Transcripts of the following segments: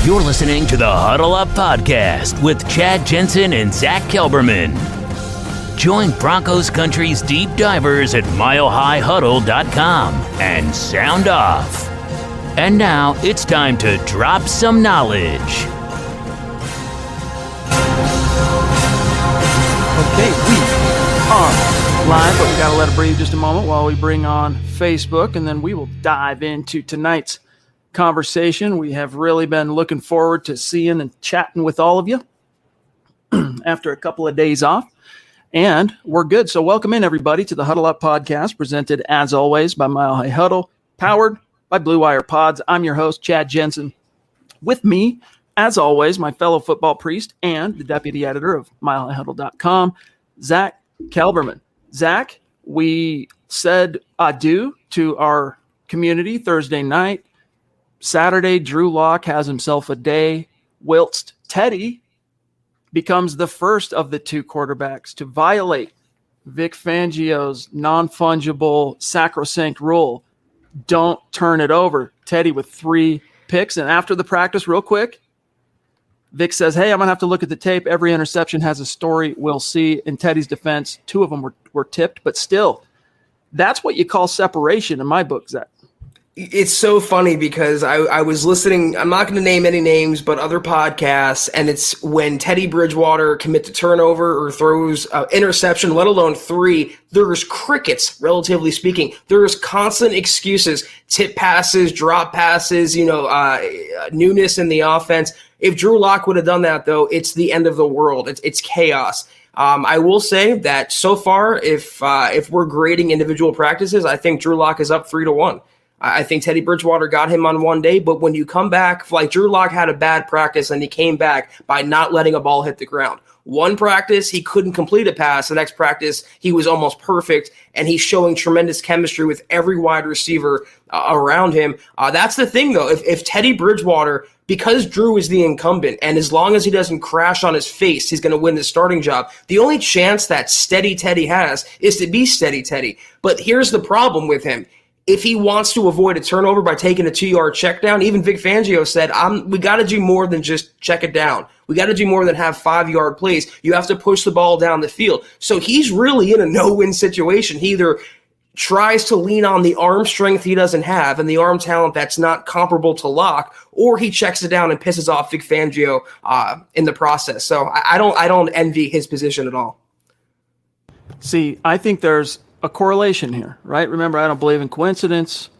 You're listening to the Huddle Up Podcast with Chad Jensen and Zack Kelberman. Join Broncos Country's deep divers at milehighhuddle.com and sound off. And now it's time to drop some knowledge. Okay, we are live, but we got to let it breathe just a moment while we bring on Facebook, and then we will dive into tonight's conversation. We have really been looking forward to seeing and chatting with all of you after a couple of days off, and we're good. So welcome in, everybody, to the Huddle Up Podcast, presented, as always, by Mile High Huddle, powered by Blue Wire Pods. I'm your host, Chad Jensen. With me, as always, my fellow football priest and the deputy editor of milehighhuddle.com, Zack Kelberman. Zack, we said adieu to our community Thursday night. Saturday, Drew Locke has himself a day, whilst Teddy becomes the first of the two quarterbacks to violate Vic Fangio's non-fungible sacrosanct rule. Don't turn it over. Teddy with 3 picks. And after the practice, real quick, Vic says, hey, I'm going to have to look at the tape. Every interception has a story. We'll see. In Teddy's defense, 2 of them were tipped. But still, that's what you call separation in my book, Zach. It's so funny because I was listening, I'm not going to name any names, but other podcasts, and it's when Teddy Bridgewater commits a turnover or throws an interception, let alone 3, there's crickets, relatively speaking. There's constant excuses, tip passes, drop passes, newness in the offense. If Drew Locke would have done that, though, it's the end of the world. It's chaos. I will say that so far, if we're grading individual practices, I think Drew Locke is up 3-1. I think Teddy Bridgewater got him on one day, but when you come back, like Drew Locke had a bad practice and he came back by not letting a ball hit the ground. One practice, he couldn't complete a pass. The next practice, he was almost perfect, and he's showing tremendous chemistry with every wide receiver around him. That's the thing, though. If Teddy Bridgewater, because Drew is the incumbent, and as long as he doesn't crash on his face, he's going to win the starting job. The only chance that steady Teddy has is to be steady Teddy. But here's the problem with him. If he wants to avoid a turnover by taking a 2-yard check down, even Vic Fangio said, we got to do more than just check it down. We got to do more than have 5-yard plays. You have to push the ball down the field. So he's really in a no-win situation. He either tries to lean on the arm strength he doesn't have and the arm talent that's not comparable to Locke, or he checks it down and pisses off Vic Fangio in the process. So I don't envy his position at all. See, I think there's a correlation here, right? Remember, I don't believe in coincidence.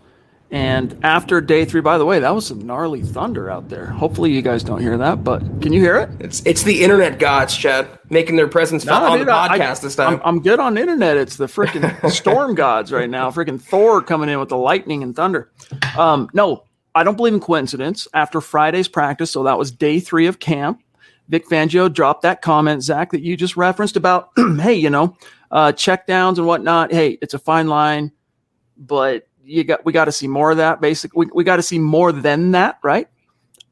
And after day 3, by the way, that was some gnarly thunder out there. Hopefully you guys don't hear that, but can you hear it? It's the internet gods, Chad, making their presence felt on the podcast this time. I'm good on internet. It's the freaking storm gods right now. Freaking Thor coming in with the lightning and thunder. No, I don't believe in coincidence. After Friday's practice, so that was day 3 of camp, Vic Fangio dropped that comment, Zach, that you just referenced about, hey, check downs and whatnot. Hey, it's a fine line, but we got to see more of that. Basically, we got to see more than that, right?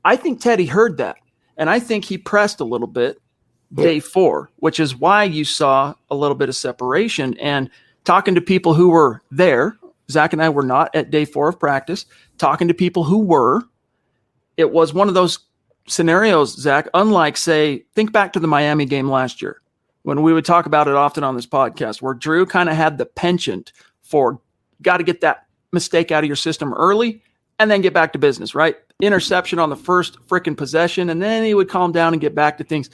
I think Teddy heard that, and I think he pressed a little bit day 4, which is why you saw a little bit of separation. And talking to people who were there, Zach and I were not at day 4 of practice. Talking to people who were, it was one of those scenarios, Zach. Unlike, say, think back to the Miami game last year, when we would talk about it often on this podcast, where Drew kind of had the penchant for got to get that mistake out of your system early and then get back to business, right? Interception on the first freaking possession, and then he would calm down and get back to things.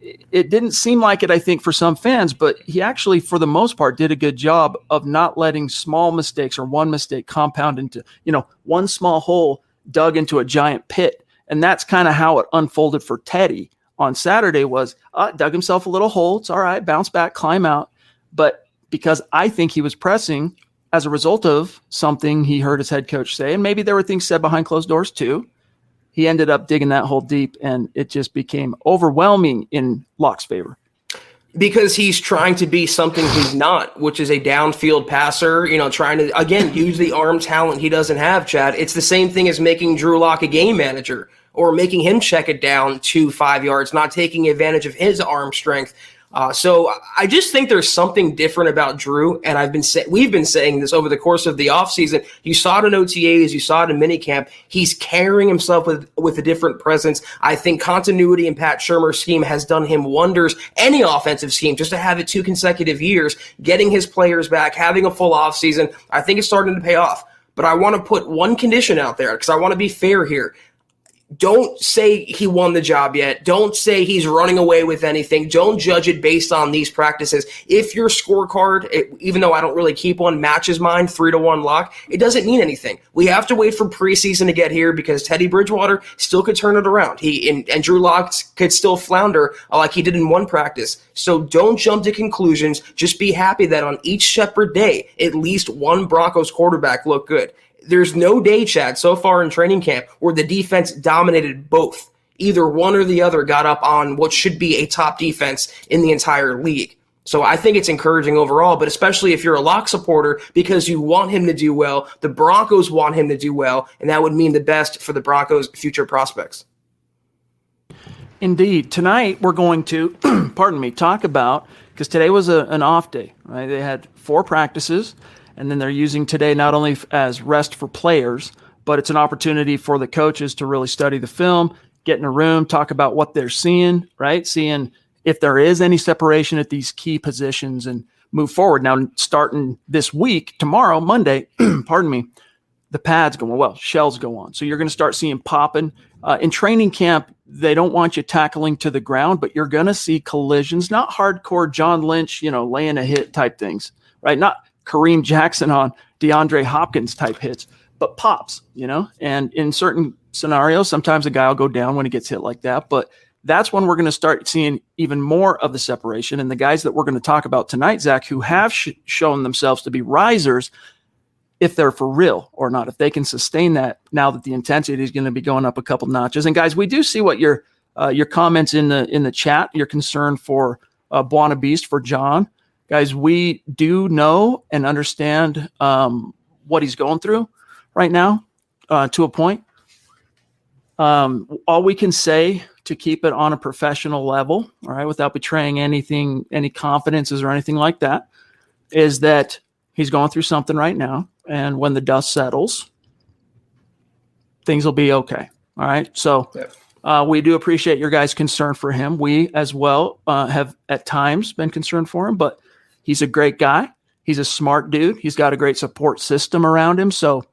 It didn't seem like it, I think, for some fans, but he actually, for the most part, did a good job of not letting small mistakes or one mistake compound into, one small hole dug into a giant pit. And that's kind of how it unfolded for Teddy on Saturday was dug himself a little hole. It's all right. Bounce back, climb out. But because I think he was pressing as a result of something he heard his head coach say, and maybe there were things said behind closed doors too, he ended up digging that hole deep, and it just became overwhelming in Locke's favor. Because he's trying to be something he's not, which is a downfield passer, trying to, again, use the arm talent he doesn't have, Chad. It's the same thing as making Drew Locke a game manager or making him check it down to 5 yards, not taking advantage of his arm strength. So I just think there's something different about Drew, and we've been saying this over the course of the offseason. You saw it in OTAs, you saw it in minicamp. He's carrying himself with a different presence. I think continuity in Pat Shurmur's scheme has done him wonders. Any offensive scheme, just to have it 2 consecutive years, getting his players back, having a full offseason, I think it's starting to pay off. But I want to put one condition out there because I want to be fair here. Don't say he won the job yet. Don't say he's running away with anything. Don't judge it based on these practices. If your scorecard, even though I don't really keep one, matches mine 3-1 Locke, it doesn't mean anything. We have to wait for preseason to get here because Teddy Bridgewater still could turn it around. And Drew Locke could still flounder like he did in one practice. So don't jump to conclusions. Just be happy that on each separate day, at least one Broncos quarterback looked good. There's no day, Chad, so far in training camp where the defense dominated both. Either one or the other got up on what should be a top defense in the entire league. So I think it's encouraging overall, but especially if you're a Locke supporter because you want him to do well, the Broncos want him to do well, and that would mean the best for the Broncos' future prospects. Indeed. Tonight we're going to, talk about, because today was an off day, right? They had 4 practices. And then they're using today not only as rest for players, but it's an opportunity for the coaches to really study the film, get in a room, talk about what they're seeing, right? Seeing if there is any separation at these key positions and move forward. Now, starting this week, tomorrow, Monday, the pads go on. Well, shells go on. So you're going to start seeing popping. In training camp, they don't want you tackling to the ground, but you're going to see collisions, not hardcore John Lynch, laying a hit type things, right? Not Kareem Jackson on DeAndre Hopkins type hits, but pops, and in certain scenarios, sometimes a guy will go down when he gets hit like that, but that's when we're going to start seeing even more of the separation. And the guys that we're going to talk about tonight, Zach, who have shown themselves to be risers, if they're for real or not, if they can sustain that now that the intensity is going to be going up a couple notches. And guys, we do see what your comments in the chat, your concern for Buona Beast, for John. Guys, we do know and understand what he's going through right now to a point. All we can say to keep it on a professional level, all right, without betraying anything, any confidences or anything like that, is that he's going through something right now. And when the dust settles, things will be okay. All right. So we do appreciate your guys' concern for him. We as well have at times been concerned for him, but he's a great guy. He's a smart dude. He's got a great support system around him. So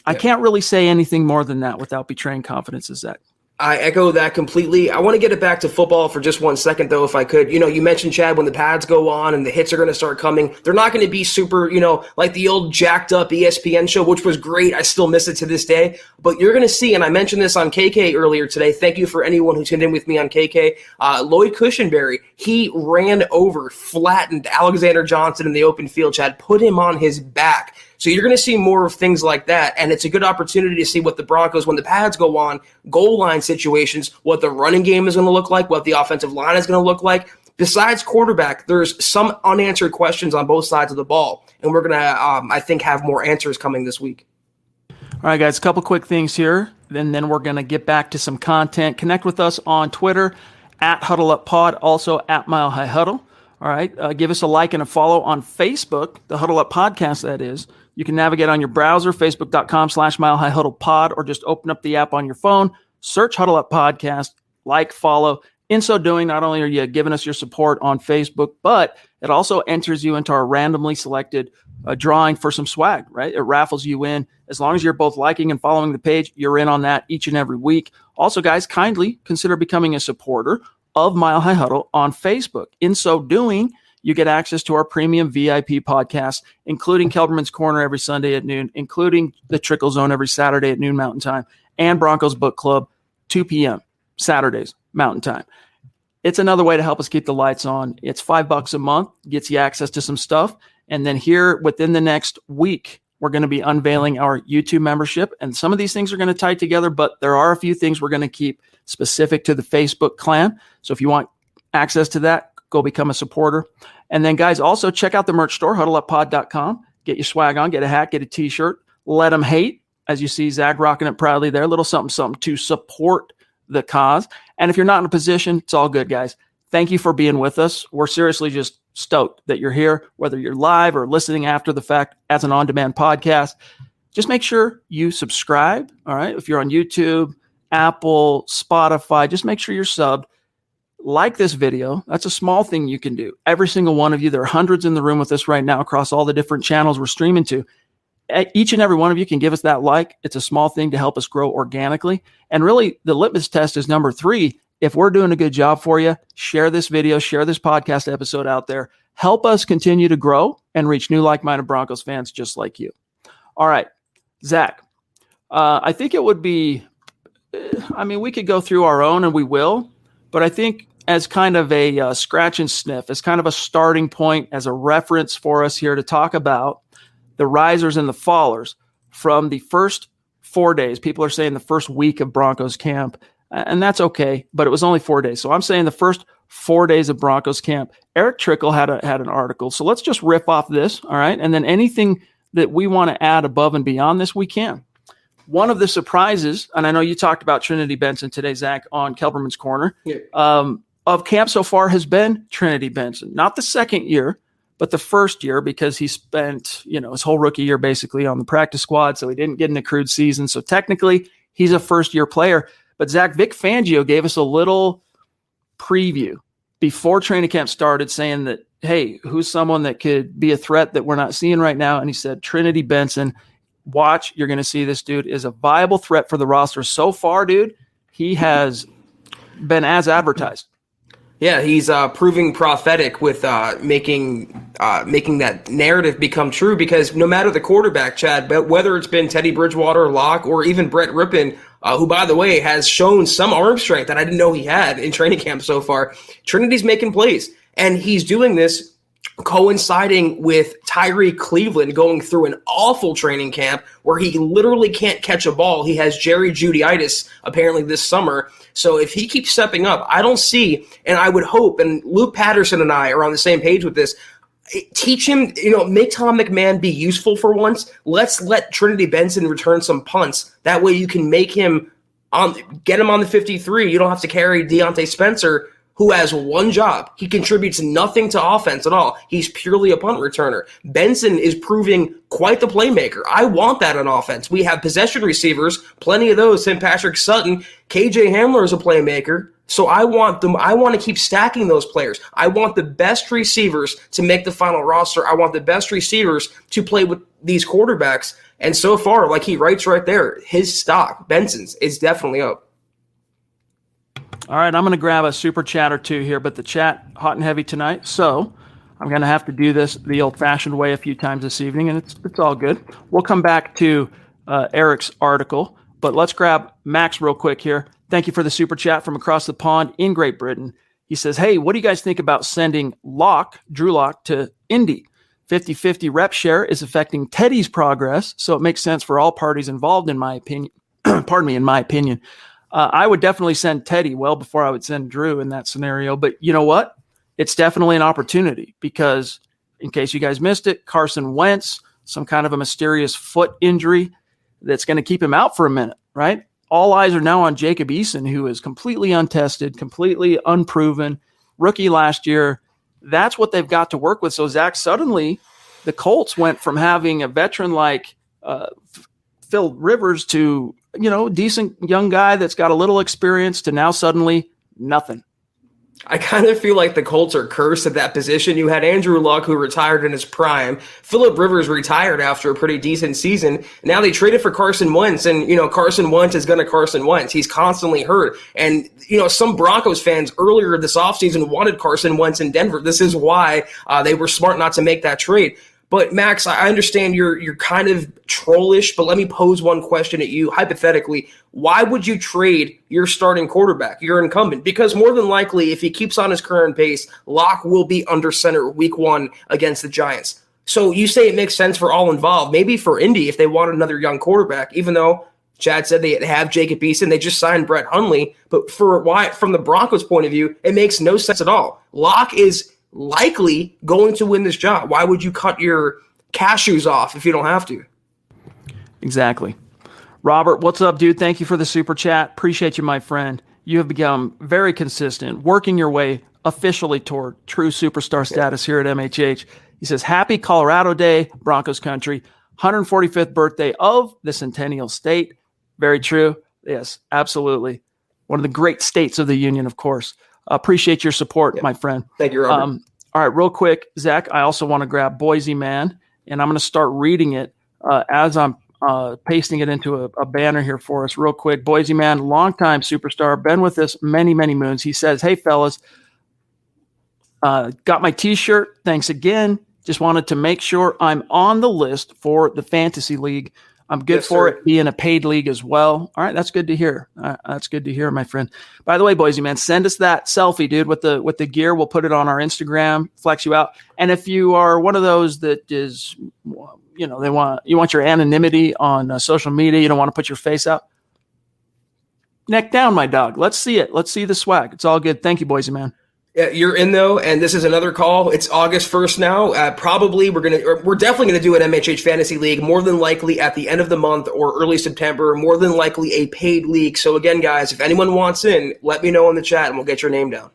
I can't really say anything more than that without betraying confidences, Zach. I echo that completely. I want to get it back to football for just 1 second, though, if I could. You mentioned, Chad, when the pads go on and the hits are going to start coming, they're not going to be super, like the old jacked up ESPN show, which was great. I still miss it to this day. But you're going to see, and I mentioned this on KK earlier today. Thank you for anyone who tuned in with me on KK. Lloyd Cushenberry, he ran over, flattened Alexander Johnson in the open field, Chad, put him on his back. So you're going to see more of things like that, and it's a good opportunity to see what the Broncos, when the pads go on, goal line situations, what the running game is going to look like, what the offensive line is going to look like. Besides quarterback, there's some unanswered questions on both sides of the ball, and we're going to, I think, have more answers coming this week. All right, guys, a couple quick things here, and then we're going to get back to some content. Connect with us on Twitter, @HuddleUpPod, also @MileHighHuddle. All right, give us a like and a follow on Facebook, the Huddle Up Podcast, that is. You can navigate on your browser, facebook.com/MileHighHuddlePod, or just open up the app on your phone, search Huddle Up Podcast, like, follow. In so doing, not only are you giving us your support on Facebook, but it also enters you into our randomly selected drawing for some swag, right? It raffles you in. As long as you're both liking and following the page, you're in on that each and every week. Also, guys, kindly consider becoming a supporter of Mile High Huddle on Facebook. In so doing, you get access to our premium VIP podcast, including Kelberman's Corner every Sunday at noon, including the Trickle Zone every Saturday at noon Mountain Time, and Broncos Book Club, 2 p.m. Saturdays Mountain Time. It's another way to help us keep the lights on. It's $5 a month, gets you access to some stuff. And then here within the next week, we're going to be unveiling our YouTube membership. And some of these things are going to tie together, but there are a few things we're going to keep specific to the Facebook clan. So if you want access to that, go become a supporter. And then, guys, also check out the merch store, huddleuppod.com. Get your swag on, get a hat, get a T-shirt. Let them hate, as you see Zach rocking it proudly there. A little something to support the cause. And if you're not in a position, it's all good, guys. thank you for being with us. We're seriously just stoked that you're here, whether you're live or listening after the fact as an on-demand podcast. Just make sure you subscribe. All right. If you're on YouTube, Apple, Spotify, just make sure you're subbed. Like this video. That's a small thing you can do. Every single one of you, there are hundreds in the room with us right now across all the different channels we're streaming to. Each and every one of you can give us that like. It's a small thing to help us grow organically. And really, the litmus test is number 3. If we're doing a good job for you, share this video, share this podcast episode out there. Help us continue to grow and reach new like-minded Broncos fans just like you. All right, Zach, I think it would be, we could go through our own, and we will, but I think as kind of a scratch and sniff, as kind of a starting point, as a reference for us here to talk about the risers and the fallers from the first 4 days. People are saying the first week of Broncos camp, and that's okay, but it was only 4 days. So I'm saying the first 4 days of Broncos camp. Eric Trickle had an article. So let's just riff off this, all right? And then anything that we want to add above and beyond this, we can. One of the surprises, and I know you talked about Trinity Benson today, Zach, on Kelberman's Corner, of camp so far has been Trinity Benson. Not the second year, but the first year, because he spent, his whole rookie year basically on the practice squad, so he didn't get an accrued season. So technically, he's a first-year player. But Zach, Vic Fangio gave us a little preview before training camp started saying that, hey, who's someone that could be a threat that we're not seeing right now? And he said, Trinity Benson, watch, you're going to see this dude is a viable threat for the roster. So far, dude, he has been as advertised. Yeah, he's proving prophetic with making that narrative become true, because no matter the quarterback, Chad, but whether it's been Teddy Bridgewater, Locke, or even Brett Rippon, who, by the way, has shown some arm strength that I didn't know he had in training camp so far, Trinity's making plays. And he's doing this coinciding with Tyree Cleveland going through an awful training camp where he literally can't catch a ball. He has Jerry Jeudy-itis apparently this summer. So if he keeps stepping up, I don't see, and I would hope, and Luke Patterson and I are on the same page with this, teach him, make Tom McMahon be useful for once. Let's let Trinity Benson return some punts. That way you can make him, get him on the 53. You don't have to carry Deontay Spencer, who has one job. He contributes nothing to offense at all. He's purely a punt returner. Benson is proving quite the playmaker. I want that on offense. We have possession receivers, plenty of those. Tim Patrick Sutton, KJ Hamler is a playmaker. So I want to keep stacking those players. I want the best receivers to make the final roster. I want the best receivers to play with these quarterbacks. And so far, like he writes right there, his stock, Benson's, is definitely up. All right, I'm going to grab a super chat or two here, but the chat hot and heavy tonight, so I'm going to have to do this the old-fashioned way a few times this evening, and it's all good. We'll come back to Eric's article, but let's grab Max real quick here. Thank you for the super chat from across the pond in Great Britain. He says, hey, what do you guys think about sending Drew Locke, to Indy? 50-50 rep share is affecting Teddy's progress, so it makes sense for all parties involved, in my opinion. Pardon me, in my opinion. I would definitely send Teddy well before I would send Drew in that scenario. But you know what? It's definitely an opportunity because, in case you guys missed it, Carson Wentz, some kind of a mysterious foot injury that's going to keep him out for a minute, right? All eyes are now on Jacob Eason, who is completely untested, completely unproven, rookie last year. That's what they've got to work with. So, Zach, suddenly the Colts went from having a veteran like Phil Rivers to, decent young guy that's got a little experience to now suddenly nothing. I kind of feel like the Colts are cursed at that position. You had Andrew Luck, who retired in his prime. Phillip Rivers retired after a pretty decent season. Now they traded for Carson Wentz, and, Carson Wentz is going to Carson Wentz. He's constantly hurt. And, some Broncos fans earlier this offseason wanted Carson Wentz in Denver. This is why they were smart not to make that trade. But Max, I understand you're kind of trollish, but let me pose one question at you. Hypothetically, why would you trade your starting quarterback, your incumbent? Because more than likely, if he keeps on his current pace, Locke will be under center week 1 against the Giants. So you say it makes sense for all involved. Maybe for Indy, if they want another young quarterback, even though Chad said they have Jacob Eason, they just signed Brett Hundley. But from the Broncos' point of view, it makes no sense at all. Locke is likely going to win this job. Why would you cut your cashews off if you don't have to? Exactly. Robert, what's up, dude? Thank you for the super chat. Appreciate you, my friend. You have become very consistent, working your way officially toward true superstar status here at MHH. He says, happy Colorado Day, Broncos country, 145th birthday of the Centennial State. Very true. Yes, absolutely. One of the great states of the union, of course. Appreciate your support, my friend. Thank you, Robert. All right, real quick, Zach, I also want to grab Boise Man, and I'm going to start reading it as I'm pasting it into a banner here for us real quick. Boise Man, longtime superstar, been with us many, many moons. He says, hey, fellas, got my T-shirt. Thanks again. Just wanted to make sure I'm on the list for the Fantasy League. I'm good for it being a paid league as well. All right, that's good to hear. That's good to hear, my friend. By the way, Boise Man, send us that selfie, dude, with the gear. We'll put it on our Instagram, flex you out. And if you are one of those that is, you want your anonymity on social media, you don't want to put your face out, neck down, my dog. Let's see it. Let's see the swag. It's all good. Thank you, Boise Man. Yeah, you're in though, and this is another call. It's August 1st now. Probably we're definitely gonna do an MHH Fantasy League, more than likely at the end of the month or early September. More than likely a paid league. So again, guys, if anyone wants in, let me know in the chat, and we'll get your name down.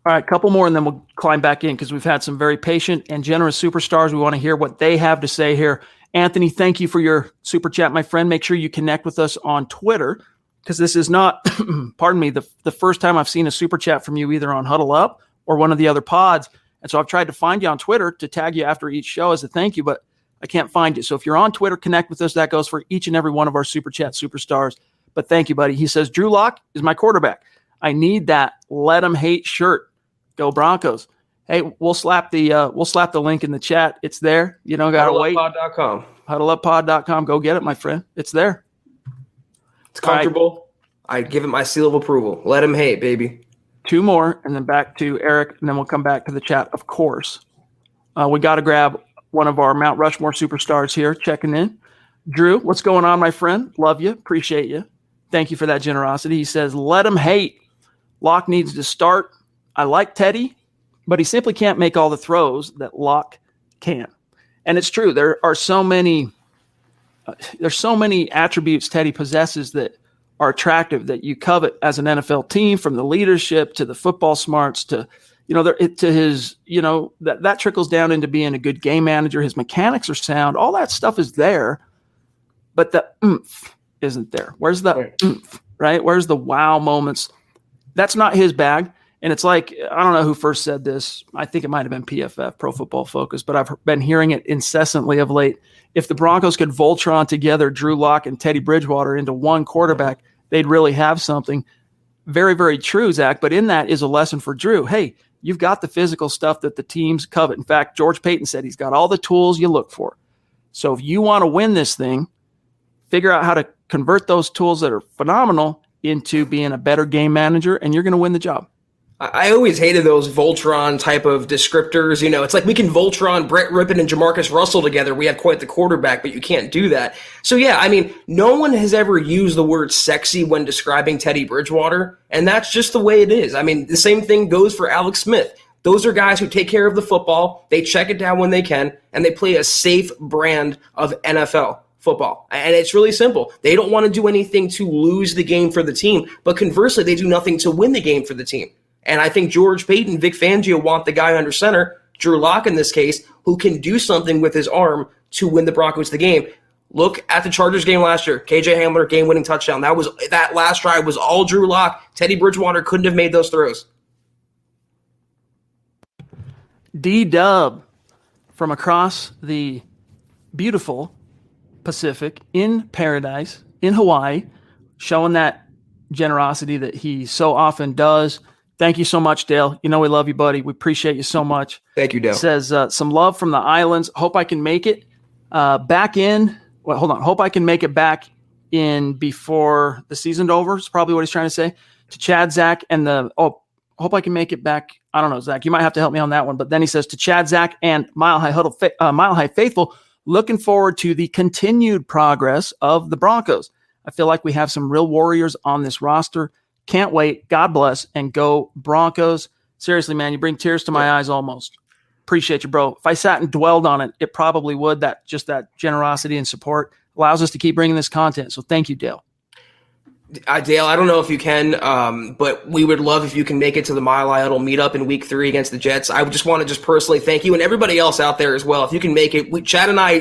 All right, a couple more, and then we'll climb back in because we've had some very patient and generous superstars. We want to hear what they have to say here. Anthony, thank you for your super chat, my friend. Make sure you connect with us on Twitter, because this is not, pardon me, the first time I've seen a super chat from you either on Huddle Up or one of the other pods. And so I've tried to find you on Twitter to tag you after each show as a thank you, but I can't find you. So if you're on Twitter, connect with us. That goes for each and every one of our super chat superstars. But thank you, buddy. He says, Drew Locke is my quarterback. I need that Let 'em Hate shirt. Go Broncos. Hey, we'll slap the link in the chat. It's there. You don't got to wait. HuddleUpPod.com. HuddleUpPod.com. Go get it, my friend. It's there. It's comfortable. Right. I give it my seal of approval. Let 'em hate, baby. Two more, and then back to Eric, and then we'll come back to the chat, of course. We got to grab one of our Mount Rushmore superstars here checking in. Drew, what's going on, my friend? Love you. Appreciate you. Thank you for that generosity. He says, let him hate. Locke needs to start. I like Teddy, but he simply can't make all the throws that Locke can. And it's true. There's so many attributes Teddy possesses that are attractive, that you covet as an NFL team, from the leadership to the football smarts to, to his, that trickles down into being a good game manager. His mechanics are sound. All that stuff is there, but the oomph isn't there. Where's the oomph, right? Where's the wow moments? That's not his bag. And it's like, I don't know who first said this. I think it might have been PFF, Pro Football Focus, but I've been hearing it incessantly of late. If the Broncos could Voltron together Drew Locke and Teddy Bridgewater into one quarterback, they'd really have something. Very, very true, Zach. But in that is a lesson for Drew. Hey, you've got the physical stuff that the teams covet. In fact, George Payton said he's got all the tools you look for. So if you want to win this thing, figure out how to convert those tools that are phenomenal into being a better game manager, and you're going to win the job. I always hated those Voltron type of descriptors. It's like we can Voltron Brett Rippon and Jamarcus Russell together. We have quite the quarterback, but you can't do that. So, yeah, no one has ever used the word sexy when describing Teddy Bridgewater, and that's just the way it is. The same thing goes for Alex Smith. Those are guys who take care of the football, they check it down when they can, and they play a safe brand of NFL football. And it's really simple. They don't want to do anything to lose the game for the team, but conversely, they do nothing to win the game for the team. And I think George Payton, Vic Fangio want the guy under center, Drew Locke in this case, who can do something with his arm to win the Broncos the game. Look at the Chargers game last year. KJ Hamler, game-winning touchdown. That last drive was all Drew Locke. Teddy Bridgewater couldn't have made those throws. D-Dub from across the beautiful Pacific in paradise in Hawaii, showing that generosity that he so often does. Thank you so much, Dale. We love you, buddy. We appreciate you so much. Thank you, Dale. Says some love from the islands. Hope I can make it back in. Well, hold on. Hope I can make it back in before the season's over. Is probably what he's trying to say. To Chad, Zach, and hope I can make it back. I don't know, Zach. You might have to help me on that one. But then he says to Chad, Zach, and Mile High Faithful, looking forward to the continued progress of the Broncos. I feel like we have some real warriors on this roster. Can't wait. God bless, and go Broncos. Seriously, man, you bring tears to my eyes almost. Appreciate you, bro. If I sat and dwelled on it, it probably would. That generosity and support allows us to keep bringing this content. So thank you, Dale. Dale, I don't know if you can, but we would love if you can make it to the Mile High Huddle meetup in week 3 against the Jets. I would just want to just personally thank you and everybody else out there as well. If you can make it, Chad and I,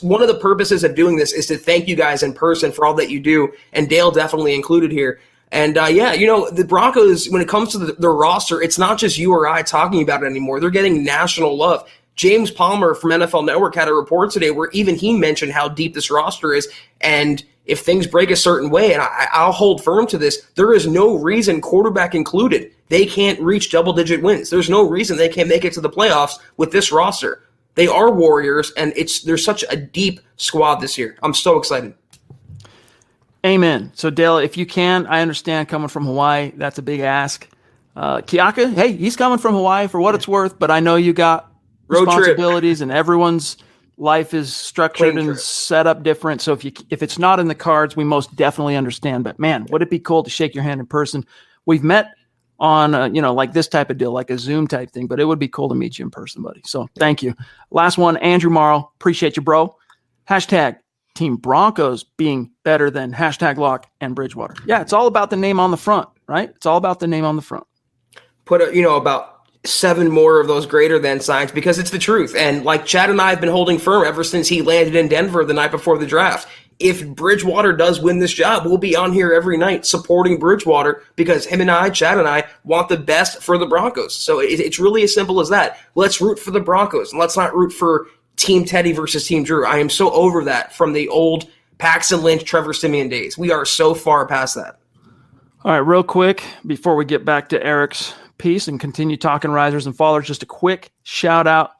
one of the purposes of doing this is to thank you guys in person for all that you do, and Dale definitely included here. And the Broncos, when it comes to their roster, it's not just you or I talking about it anymore. They're getting national love. James Palmer from NFL Network had a report today where even he mentioned how deep this roster is, and if things break a certain way, and I'll hold firm to this, there is no reason, quarterback included, they can't reach double-digit wins. There's no reason they can't make it to the playoffs with this roster. They are warriors, and there's such a deep squad this year. I'm so excited. Amen. So, Dale, if you can, I understand coming from Hawaii, that's a big ask. Kiaka, hey, he's coming from Hawaii for what it's worth, but I know you got responsibilities, and everyone's life is structured and set up different. So if it's not in the cards, we most definitely understand. But man, would it be cool to shake your hand in person? We've met on like this type of deal, like a Zoom type thing, but it would be cool to meet you in person, buddy. So thank you. Last one, Andrew Morrow. Appreciate you, bro. Hashtag Team Broncos being better than hashtag Locke and Bridgewater. Yeah, it's all about the name on the front, right? It's all about the name on the front. Put about 7 more of those greater than signs, because it's the truth. And like Chad and I have been holding firm ever since he landed in Denver the night before the draft. If Bridgewater does win this job, we'll be on here every night supporting Bridgewater, because him and I, Chad and I, want the best for the Broncos. So it's really as simple as that. Let's root for the Broncos, and let's not root for Team Teddy versus Team Drew. I am so over that from the old Paxton Lynch, Trevor Siemian days. We are so far past that. All right, real quick, before we get back to Eric's piece and continue talking risers and fallers, just a quick shout out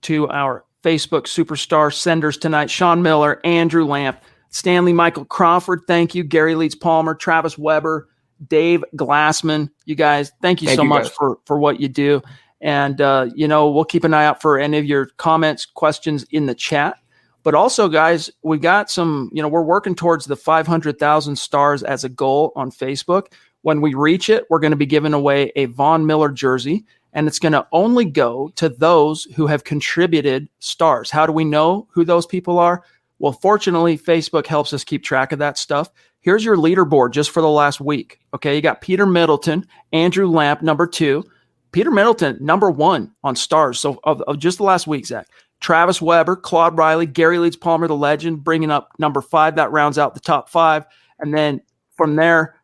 to our Facebook superstar senders tonight: Sean Miller, Andrew Lamp, Stanley Michael Crawford, thank you, Gary Leeds Palmer, Travis Weber, Dave Glassman. You guys, thank you so much for what you do. And we'll keep an eye out for any of your comments, questions in the chat. But also, guys, we got some, we're working towards the 500,000 stars as a goal on Facebook. When we reach it, we're going to be giving away a Von Miller jersey, and it's going to only go to those who have contributed stars. How do we know who those people are? Well, fortunately, Facebook helps us keep track of that stuff. Here's your leaderboard just for the last week. Okay, you got Peter Middleton, Andrew Lamp, number 2. Peter Middleton, number 1 on stars. So of just the last week, Zach. Travis Weber, Claude Riley, Gary Leeds Palmer, the legend, bringing up number 5. That rounds out the top 5. And then from there,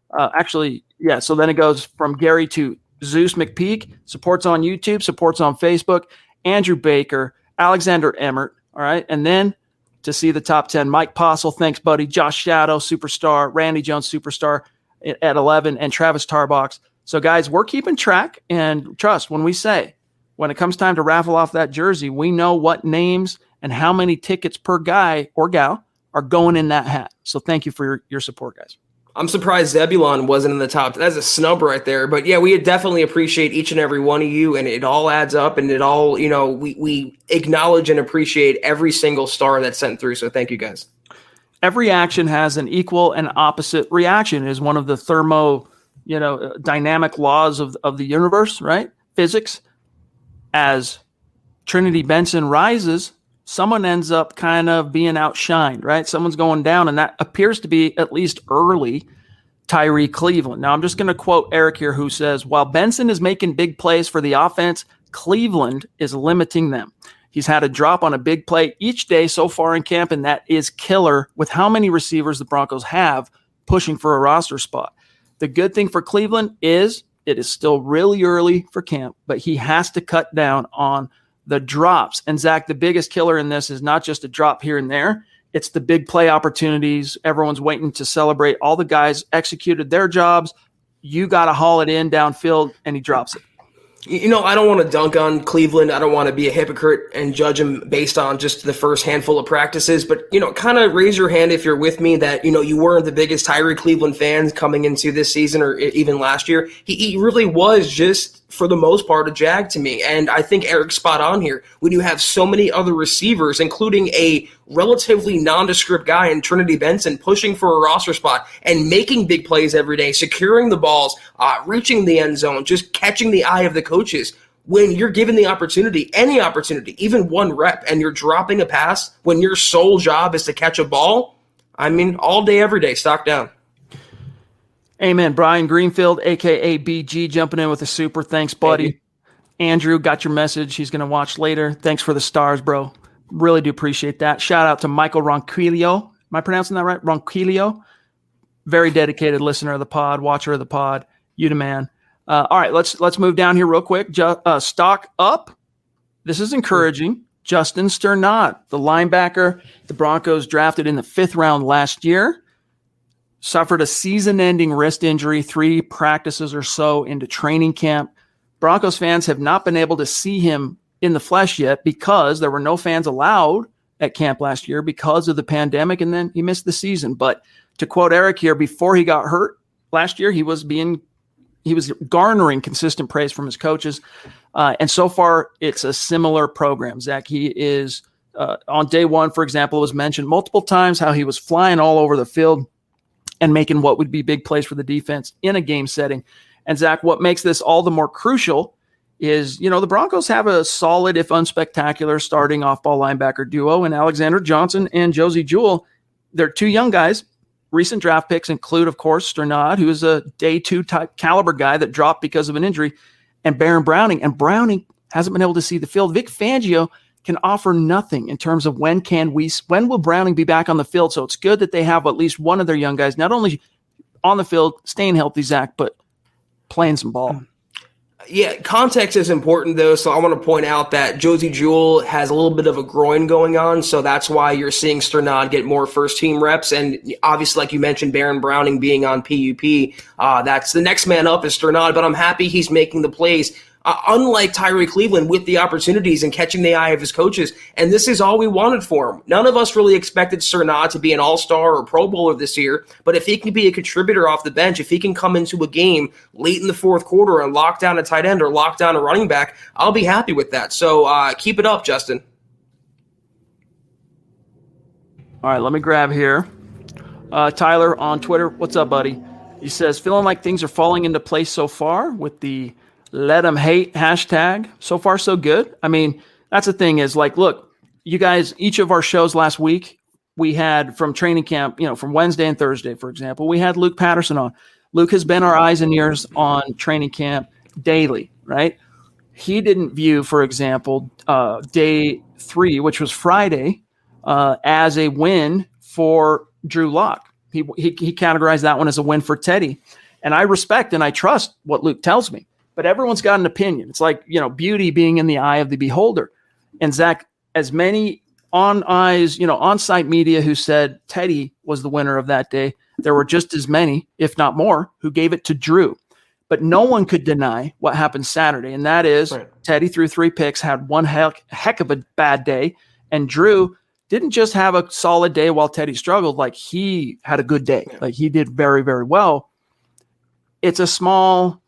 so then it goes from Gary to Zeus McPeak, supports on YouTube, supports on Facebook, Andrew Baker, Alexander Emmert, all right? And then to see the top 10, Mike Postle, thanks, buddy, Josh Shadow, superstar, Randy Jones, superstar at 11, and Travis Tarbox. So, guys, we're keeping track, and trust, when it comes time to raffle off that jersey, we know what names and how many tickets per guy or gal are going in that hat. So thank you for your support, guys. I'm surprised Zebulon wasn't in the top. That's a snub right there. But yeah, we definitely appreciate each and every one of you, and it all adds up, and it all, we acknowledge and appreciate every single star that's sent through. So thank you, guys. Every action has an equal and opposite reaction is one of the dynamic laws of the universe, right? Physics. As Trinity Benson rises, someone ends up kind of being outshined, right? Someone's going down, and that appears to be, at least early, Tyree Cleveland. Now, I'm just going to quote Eric here, who says, while Benson is making big plays for the offense, Cleveland is limiting them. He's had a drop on a big play each day so far in camp, and that is killer with how many receivers the Broncos have pushing for a roster spot. The good thing for Cleveland is it is still really early for camp, but he has to cut down on the drops. And Zach, the biggest killer in this is not just a drop here and there. It's the big play opportunities. Everyone's waiting to celebrate. All the guys executed their jobs. You got to haul it in downfield, and he drops it. I don't want to dunk on Cleveland. I don't want to be a hypocrite and judge him based on just the first handful of practices. But, kind of raise your hand if you're with me that, you weren't the biggest Tyree Cleveland fans coming into this season or even last year. He really was just, for the most part, a jag to me. And I think Eric's spot on here. When you have so many other receivers, including a relatively nondescript guy in Trinity Benson pushing for a roster spot and making big plays every day, securing the balls, reaching the end zone, just catching the eye of the coaches. When you're given the opportunity, any opportunity, even one rep, and you're dropping a pass when your sole job is to catch a ball, all day, every day, stock down. Amen. Brian Greenfield, a.k.a. BG, jumping in with a super. Thanks, buddy. Andrew, got your message. He's going to watch later. Thanks for the stars, bro. Really do appreciate that. Shout out to Michael Ronquillo. Am I pronouncing that right? Ronquillo. Very dedicated listener of the pod, watcher of the pod. You the man. All right, let's move down here real quick. Stock up. This is encouraging. Justin Sternott, the linebacker the Broncos drafted in the 5th round last year, suffered a season-ending wrist injury 3 practices or so into training camp. Broncos fans have not been able to see him in the flesh yet because there were no fans allowed at camp last year because of the pandemic, and then he missed the season. But to quote Eric here, before he got hurt last year, he was garnering consistent praise from his coaches. And so far, it's a similar program. Zach, he is on day 1, for example, it was mentioned multiple times how he was flying all over the field and making what would be big plays for the defense in a game setting. And Zach, what makes this all the more crucial is, the Broncos have a solid, if unspectacular, starting off-ball linebacker duo in Alexander Johnson and Josie Jewell. They're 2 young guys. Recent draft picks include, of course, Sternott, who is a day 2 type caliber guy that dropped because of an injury, and Baron Browning. And Browning hasn't been able to see the field. Vic Fangio can offer nothing in terms of when will Browning be back on the field. So it's good that they have at least one of their young guys, not only on the field, staying healthy, Zach, but playing some ball. Yeah, context is important, though, so I want to point out that Josie Jewell has a little bit of a groin going on, so that's why you're seeing Sternott get more first-team reps, and obviously, like you mentioned, Baron Browning being on PUP, that's the next man up is Sternott, but I'm happy he's making the plays. Unlike Tyree Cleveland, with the opportunities and catching the eye of his coaches, and this is all we wanted for him. None of us really expected Sternott to be an all-star or Pro Bowler this year, but if he can be a contributor off the bench, if he can come into a game late in the 4th quarter and lock down a tight end or lock down a running back, I'll be happy with that. So keep it up, Justin. All right, let me grab here. Tyler on Twitter, what's up, buddy? He says, feeling like things are falling into place so far with the let them hate hashtag. So far, so good. I mean, that's the thing is like, look, you guys, each of our shows last week, we had from training camp, from Wednesday and Thursday, for example, we had Luke Patterson on. Luke has been our eyes and ears on training camp daily, right? He didn't view, for example, day 3, which was Friday, as a win for Drew Locke. He categorized that one as a win for Teddy. And I respect and I trust what Luke tells me. But everyone's got an opinion. It's like, beauty being in the eye of the beholder. And Zach, as many on-site media who said Teddy was the winner of that day, there were just as many, if not more, who gave it to Drew. But no one could deny what happened Saturday. And that is Teddy threw 3 picks, had one heck of a bad day. And Drew didn't just have a solid day while Teddy struggled. Like, he had a good day. Like, he did very, very well. It's a small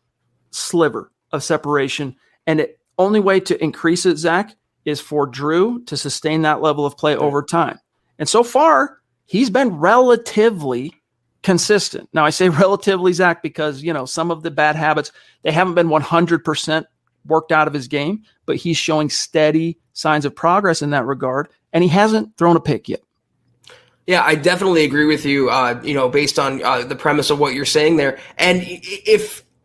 sliver of separation, and the only way to increase it, Zach, is for Drew to sustain that level of play over time. And so far, he's been relatively consistent. Now, I say relatively, Zach, because some of the bad habits, they haven't been 100% worked out of his game, but he's showing steady signs of progress in that regard, and he hasn't thrown a pick yet. Yeah, I definitely agree with you, based on the premise of what you're saying there. And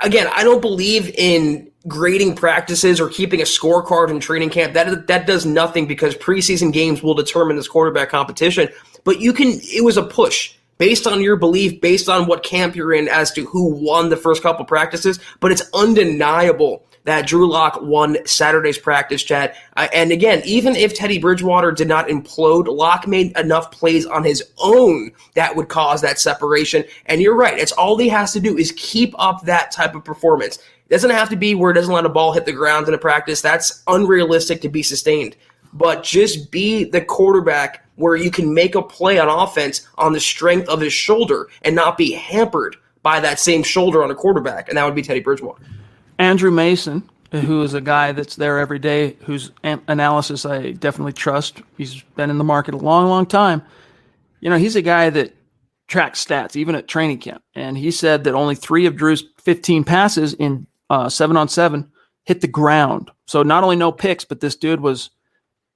Again, I don't believe in grading practices or keeping a scorecard in training camp. That does nothing because preseason games will determine this quarterback competition. But it was a push based on your belief, based on what camp you're in as to who won the first couple practices. But it's undeniable that Drew Locke won Saturday's practice, Chad. And again, even if Teddy Bridgewater did not implode, Locke made enough plays on his own that would cause that separation. And you're right. It's all he has to do is keep up that type of performance. It doesn't have to be where it doesn't let a ball hit the ground in a practice. That's unrealistic to be sustained. But just be the quarterback where you can make a play on offense on the strength of his shoulder and not be hampered by that same shoulder on a quarterback. And that would be Teddy Bridgewater. Andrew Mason, who is a guy that's there every day, whose analysis I definitely trust. He's been in the market a long, long time. He's a guy that tracks stats, even at training camp. And he said that only 3 of Drew's 15 passes in 7-on-7 hit the ground. So not only no picks, but this dude was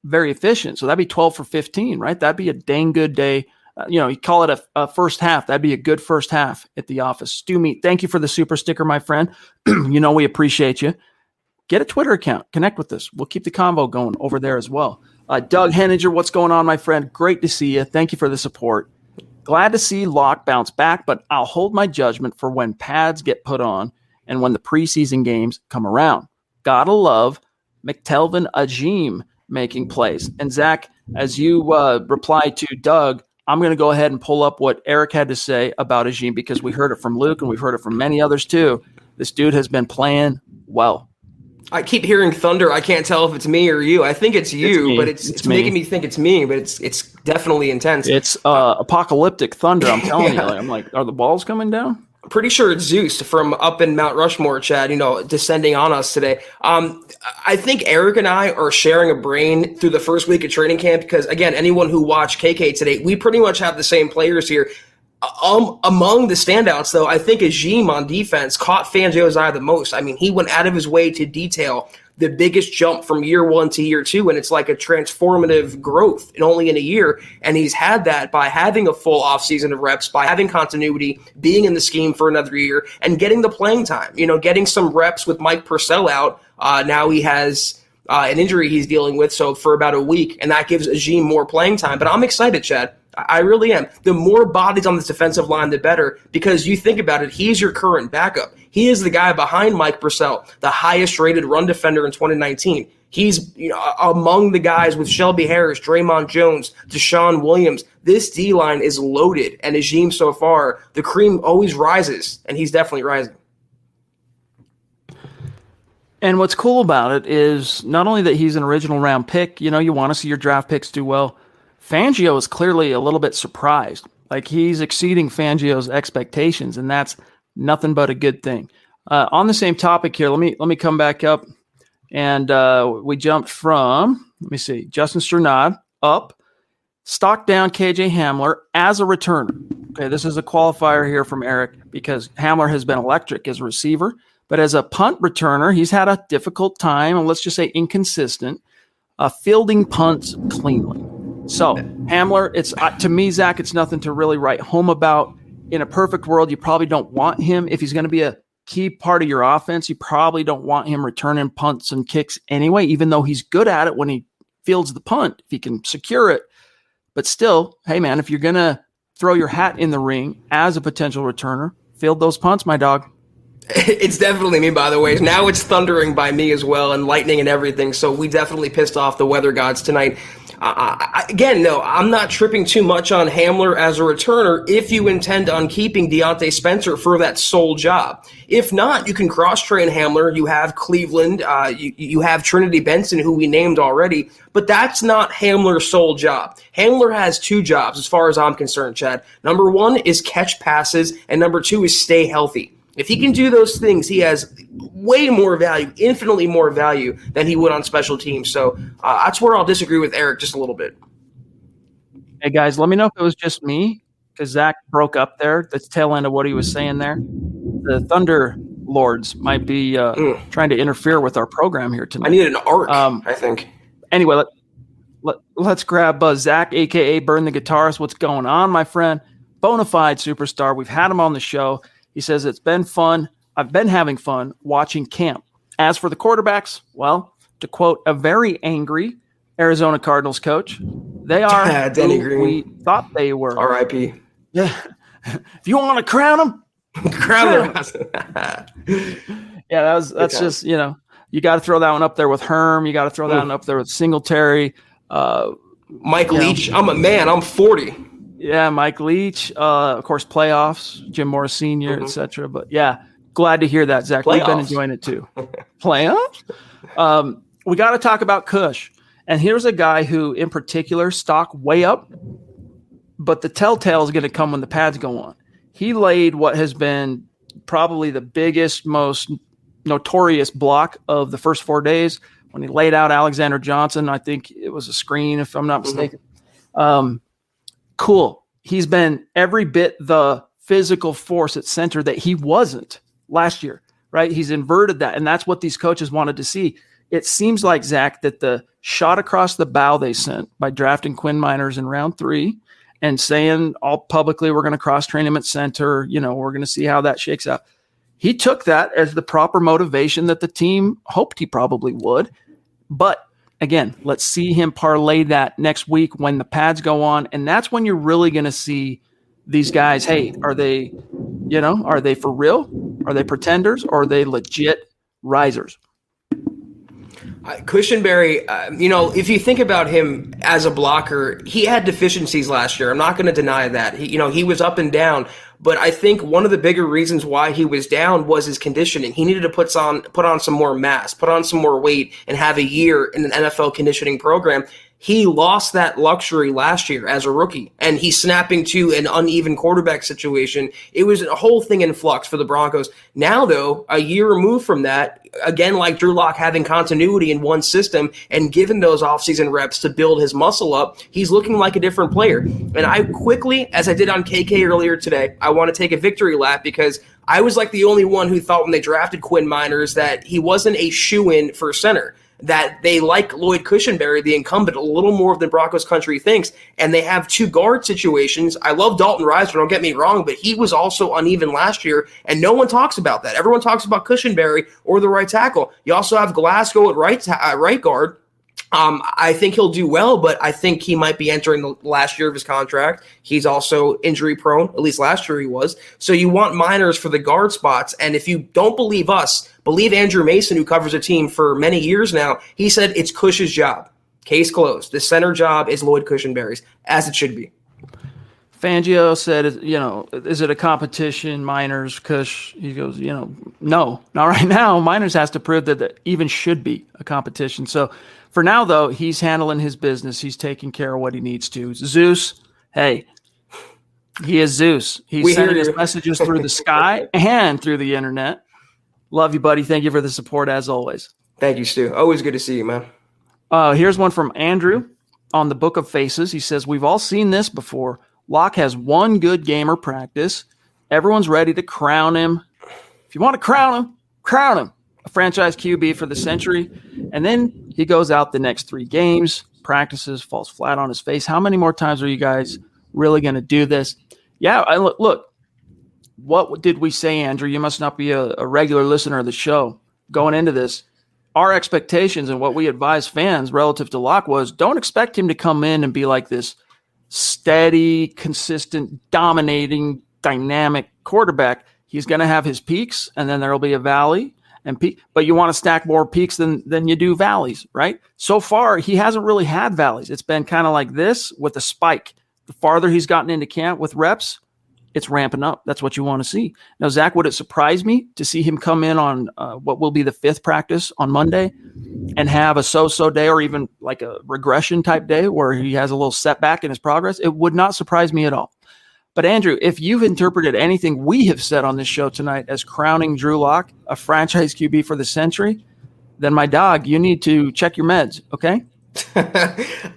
very efficient. So that'd be 12 for 15, right? That'd be a dang good day You call it a first half. That'd be a good first half at the office. Stu Meat, thank you for the super sticker, my friend. We appreciate you. Get a Twitter account. Connect with us. We'll keep the convo going over there as well. Doug Henninger, what's going on, my friend? Great to see you. Thank you for the support. Glad to see Locke bounce back, but I'll hold my judgment for when pads get put on and when the preseason games come around. Gotta love McTelvin Ajim making plays. And Zach, as you reply to Doug, I'm going to go ahead and pull up what Eric had to say about Ajim because we heard it from Luke and we've heard it from many others too. This dude has been playing well. I keep hearing thunder. I can't tell if it's me or you. I think it's you, but it's making me think it's me, but it's definitely intense. It's apocalyptic thunder, I'm telling you. I'm like, are the balls coming down? I'm pretty sure it's Zeus from up in Mount Rushmore, Chad, descending on us today. I think Eric and I are sharing a brain through the first week of training camp because, again, anyone who watched KK today, we pretty much have the same players here. Among the standouts, though, I think Ajim on defense caught Fangio's eye the most. I mean, he went out of his way to detail the biggest jump from year one to year two, and it's like a transformative growth only in a year. And he's had that by having a full offseason of reps, by having continuity, being in the scheme for another year, and getting the playing time. Getting some reps with Mike Purcell out. Now he has an injury he's dealing with, so for about a week, and that gives Ajim more playing time. But I'm excited, Chad. I really am. The more bodies on this defensive line, the better, because you think about it, he's your current backup. He is the guy behind Mike Purcell, the highest-rated run defender in 2019. He's among the guys with Shelby Harris, Draymond Jones, Deshaun Williams. This D-line is loaded, and Ajim so far, the cream always rises, and he's definitely rising. And what's cool about it is not only that he's an original round pick, you want to see your draft picks do well. Fangio is clearly a little bit surprised. Like he's exceeding Fangio's expectations, and that's nothing but a good thing. On the same topic here, let me come back up, and we jumped from Justin Sternott up, stock down KJ Hamler as a returner. Okay, this is a qualifier here from Eric because Hamler has been electric as a receiver, but as a punt returner, he's had a difficult time, and let's just say inconsistent, fielding punts cleanly. So, Hamler, it's to me, Zach, it's nothing to really write home about. In a perfect world, you probably don't want him. If he's going to be a key part of your offense, you probably don't want him returning punts and kicks anyway, even though he's good at it when he fields the punt, if he can secure it. But still, hey, man, if you're going to throw your hat in the ring as a potential returner, field those punts, my dog. It's definitely me, by the way. Now it's thundering by me as well and lightning and everything, so we definitely pissed off the weather gods tonight. Again, no, I'm not tripping too much on Hamler as a returner if you intend on keeping Deontay Spencer for that sole job. If not, you can cross-train Hamler. You have Cleveland. You have Trinity Benson, who we named already. But that's not Hamler's sole job. Hamler has two jobs as far as I'm concerned, Chad. Number one is catch passes, and number two is stay healthy. If he can do those things, he has way more value, infinitely more value than he would on special teams. So that's where I'll disagree with Eric just a little bit. Hey, guys, let me know if it was just me because Zach broke up there. The tail end of what he was saying there. The Thunder Lords might be trying to interfere with our program here tonight. I need an arc, I think. Anyway, let's grab Zach, a.k.a. Burn the Guitarist. What's going on, my friend? Bonafide superstar. We've had him on the show. He says, it's been fun. I've been having fun watching camp. As for the quarterbacks, well, to quote a very angry Arizona Cardinals coach, they are who we thought they were. R.I.P. Yeah. If you want to crown them, crown them. Yeah, that's just, you got to throw that one up there with Herm. You got to throw that one up there with Singletary. Mike Leach. I'm a man. I'm 40. Yeah, Mike Leach, of course, playoffs, Jim Morris Sr., etc. But yeah, glad to hear that, Zach. We've been enjoying it too. Playoffs? We got to talk about Kush. And here's a guy who, in particular, stock way up, but the telltale is going to come when the pads go on. He laid what has been probably the biggest, most notorious block of the first 4 days when he laid out Alexander Johnson. I think it was a screen, if I'm not mistaken. Cool. He's been every bit the physical force at center that he wasn't last year, right? He's inverted that, and that's what these coaches wanted to see. It seems like, Zach, that the shot across the bow they sent by drafting Quinn Miners in round 3 and saying all publicly, we're going to cross train him at center. We're going to see how that shakes out. He took that as the proper motivation that the team hoped he probably would. But again, let's see him parlay that next week when the pads go on. And that's when you're really going to see these guys. Hey, are they for real? Are they pretenders? Or are they legit risers? Cushenberry, if you think about him as a blocker, he had deficiencies last year. I'm not going to deny that. He was up and down. But I think one of the bigger reasons why he was down was his conditioning. He needed to put on some more mass, put on some more weight, and have a year in an NFL conditioning program. He lost that luxury last year as a rookie, and he's snapping to an uneven quarterback situation. It was a whole thing in flux for the Broncos. Now, though, a year removed from that, again, like Drew Locke having continuity in one system and given those offseason reps to build his muscle up, he's looking like a different player. And I quickly, as I did on KK earlier today, I want to take a victory lap because I was like the only one who thought when they drafted Quinn Miners that he wasn't a shoo-in for center, that they like Lloyd Cushenberry, the incumbent, a little more than Broncos country thinks, and they have two guard situations. I love Dalton Risner, don't get me wrong, but he was also uneven last year, and no one talks about that. Everyone talks about Cushenberry or the right tackle. You also have Glasgow at right guard. I think he'll do well, but I think he might be entering the last year of his contract. He's also injury prone, at least last year he was. So you want Miners for the guard spots. And if you don't believe us, believe Andrew Mason, who covers a team for many years now. He said it's Cush's job. Case closed. The center job is Lloyd Cushenberry's, as it should be. Fangio said, is it a competition, Miners, Cush? He goes, no, not right now. Miners has to prove that it even should be a competition. So for now, though, he's handling his business. He's taking care of what he needs to. Zeus, hey, he is Zeus. He's sending his messages through the sky and through the internet. Love you, buddy. Thank you for the support, as always. Thank you, Stu. Always good to see you, man. Here's one from Andrew on the Book of Faces. He says, we've all seen this before. Locke has one good game or practice. Everyone's ready to crown him. If you want to crown him, crown him. A franchise QB for the century. And then he goes out the next 3 games, practices, falls flat on his face. How many more times are you guys really going to do this? Yeah, look, what did we say, Andrew? You must not be a regular listener of the show. Going into this, our expectations and what we advise fans relative to Locke was don't expect him to come in and be like this steady, consistent, dominating, dynamic quarterback. He's going to have his peaks, and then there will be a valley and peak. But you want to stack more peaks than you do valleys, right? So far, he hasn't really had valleys. It's been kind of like this with a spike. The farther he's gotten into camp with reps, it's ramping up. That's what you want to see. Now, Zach, would it surprise me to see him come in on what will be the 5th practice on Monday and have a so-so day or even like a regression type day where he has a little setback in his progress? It would not surprise me at all. But Andrew, if you've interpreted anything we have said on this show tonight as crowning Drew Locke a franchise QB for the century, then my dog, you need to check your meds, okay?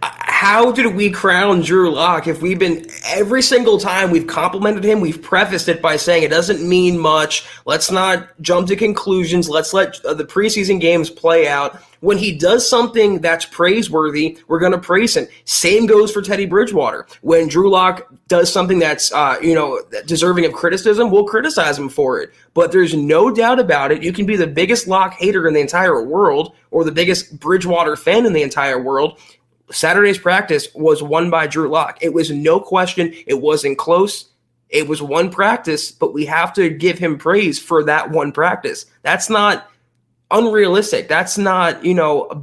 How did we crown Drew Locke if we've been every single time we've complimented him, we've prefaced it by saying it doesn't mean much. Let's not jump to conclusions. Let's let the preseason games play out. When he does something that's praiseworthy, we're going to praise him. Same goes for Teddy Bridgewater. When Drew Locke does something that's deserving of criticism, we'll criticize him for it. But there's no doubt about it. You can be the biggest Locke hater in the entire world or the biggest Bridgewater fan in the entire world. Saturday's practice was won by Drew Locke. It was no question. It wasn't close. It was one practice, but we have to give him praise for that one practice. That's not unrealistic. That's not,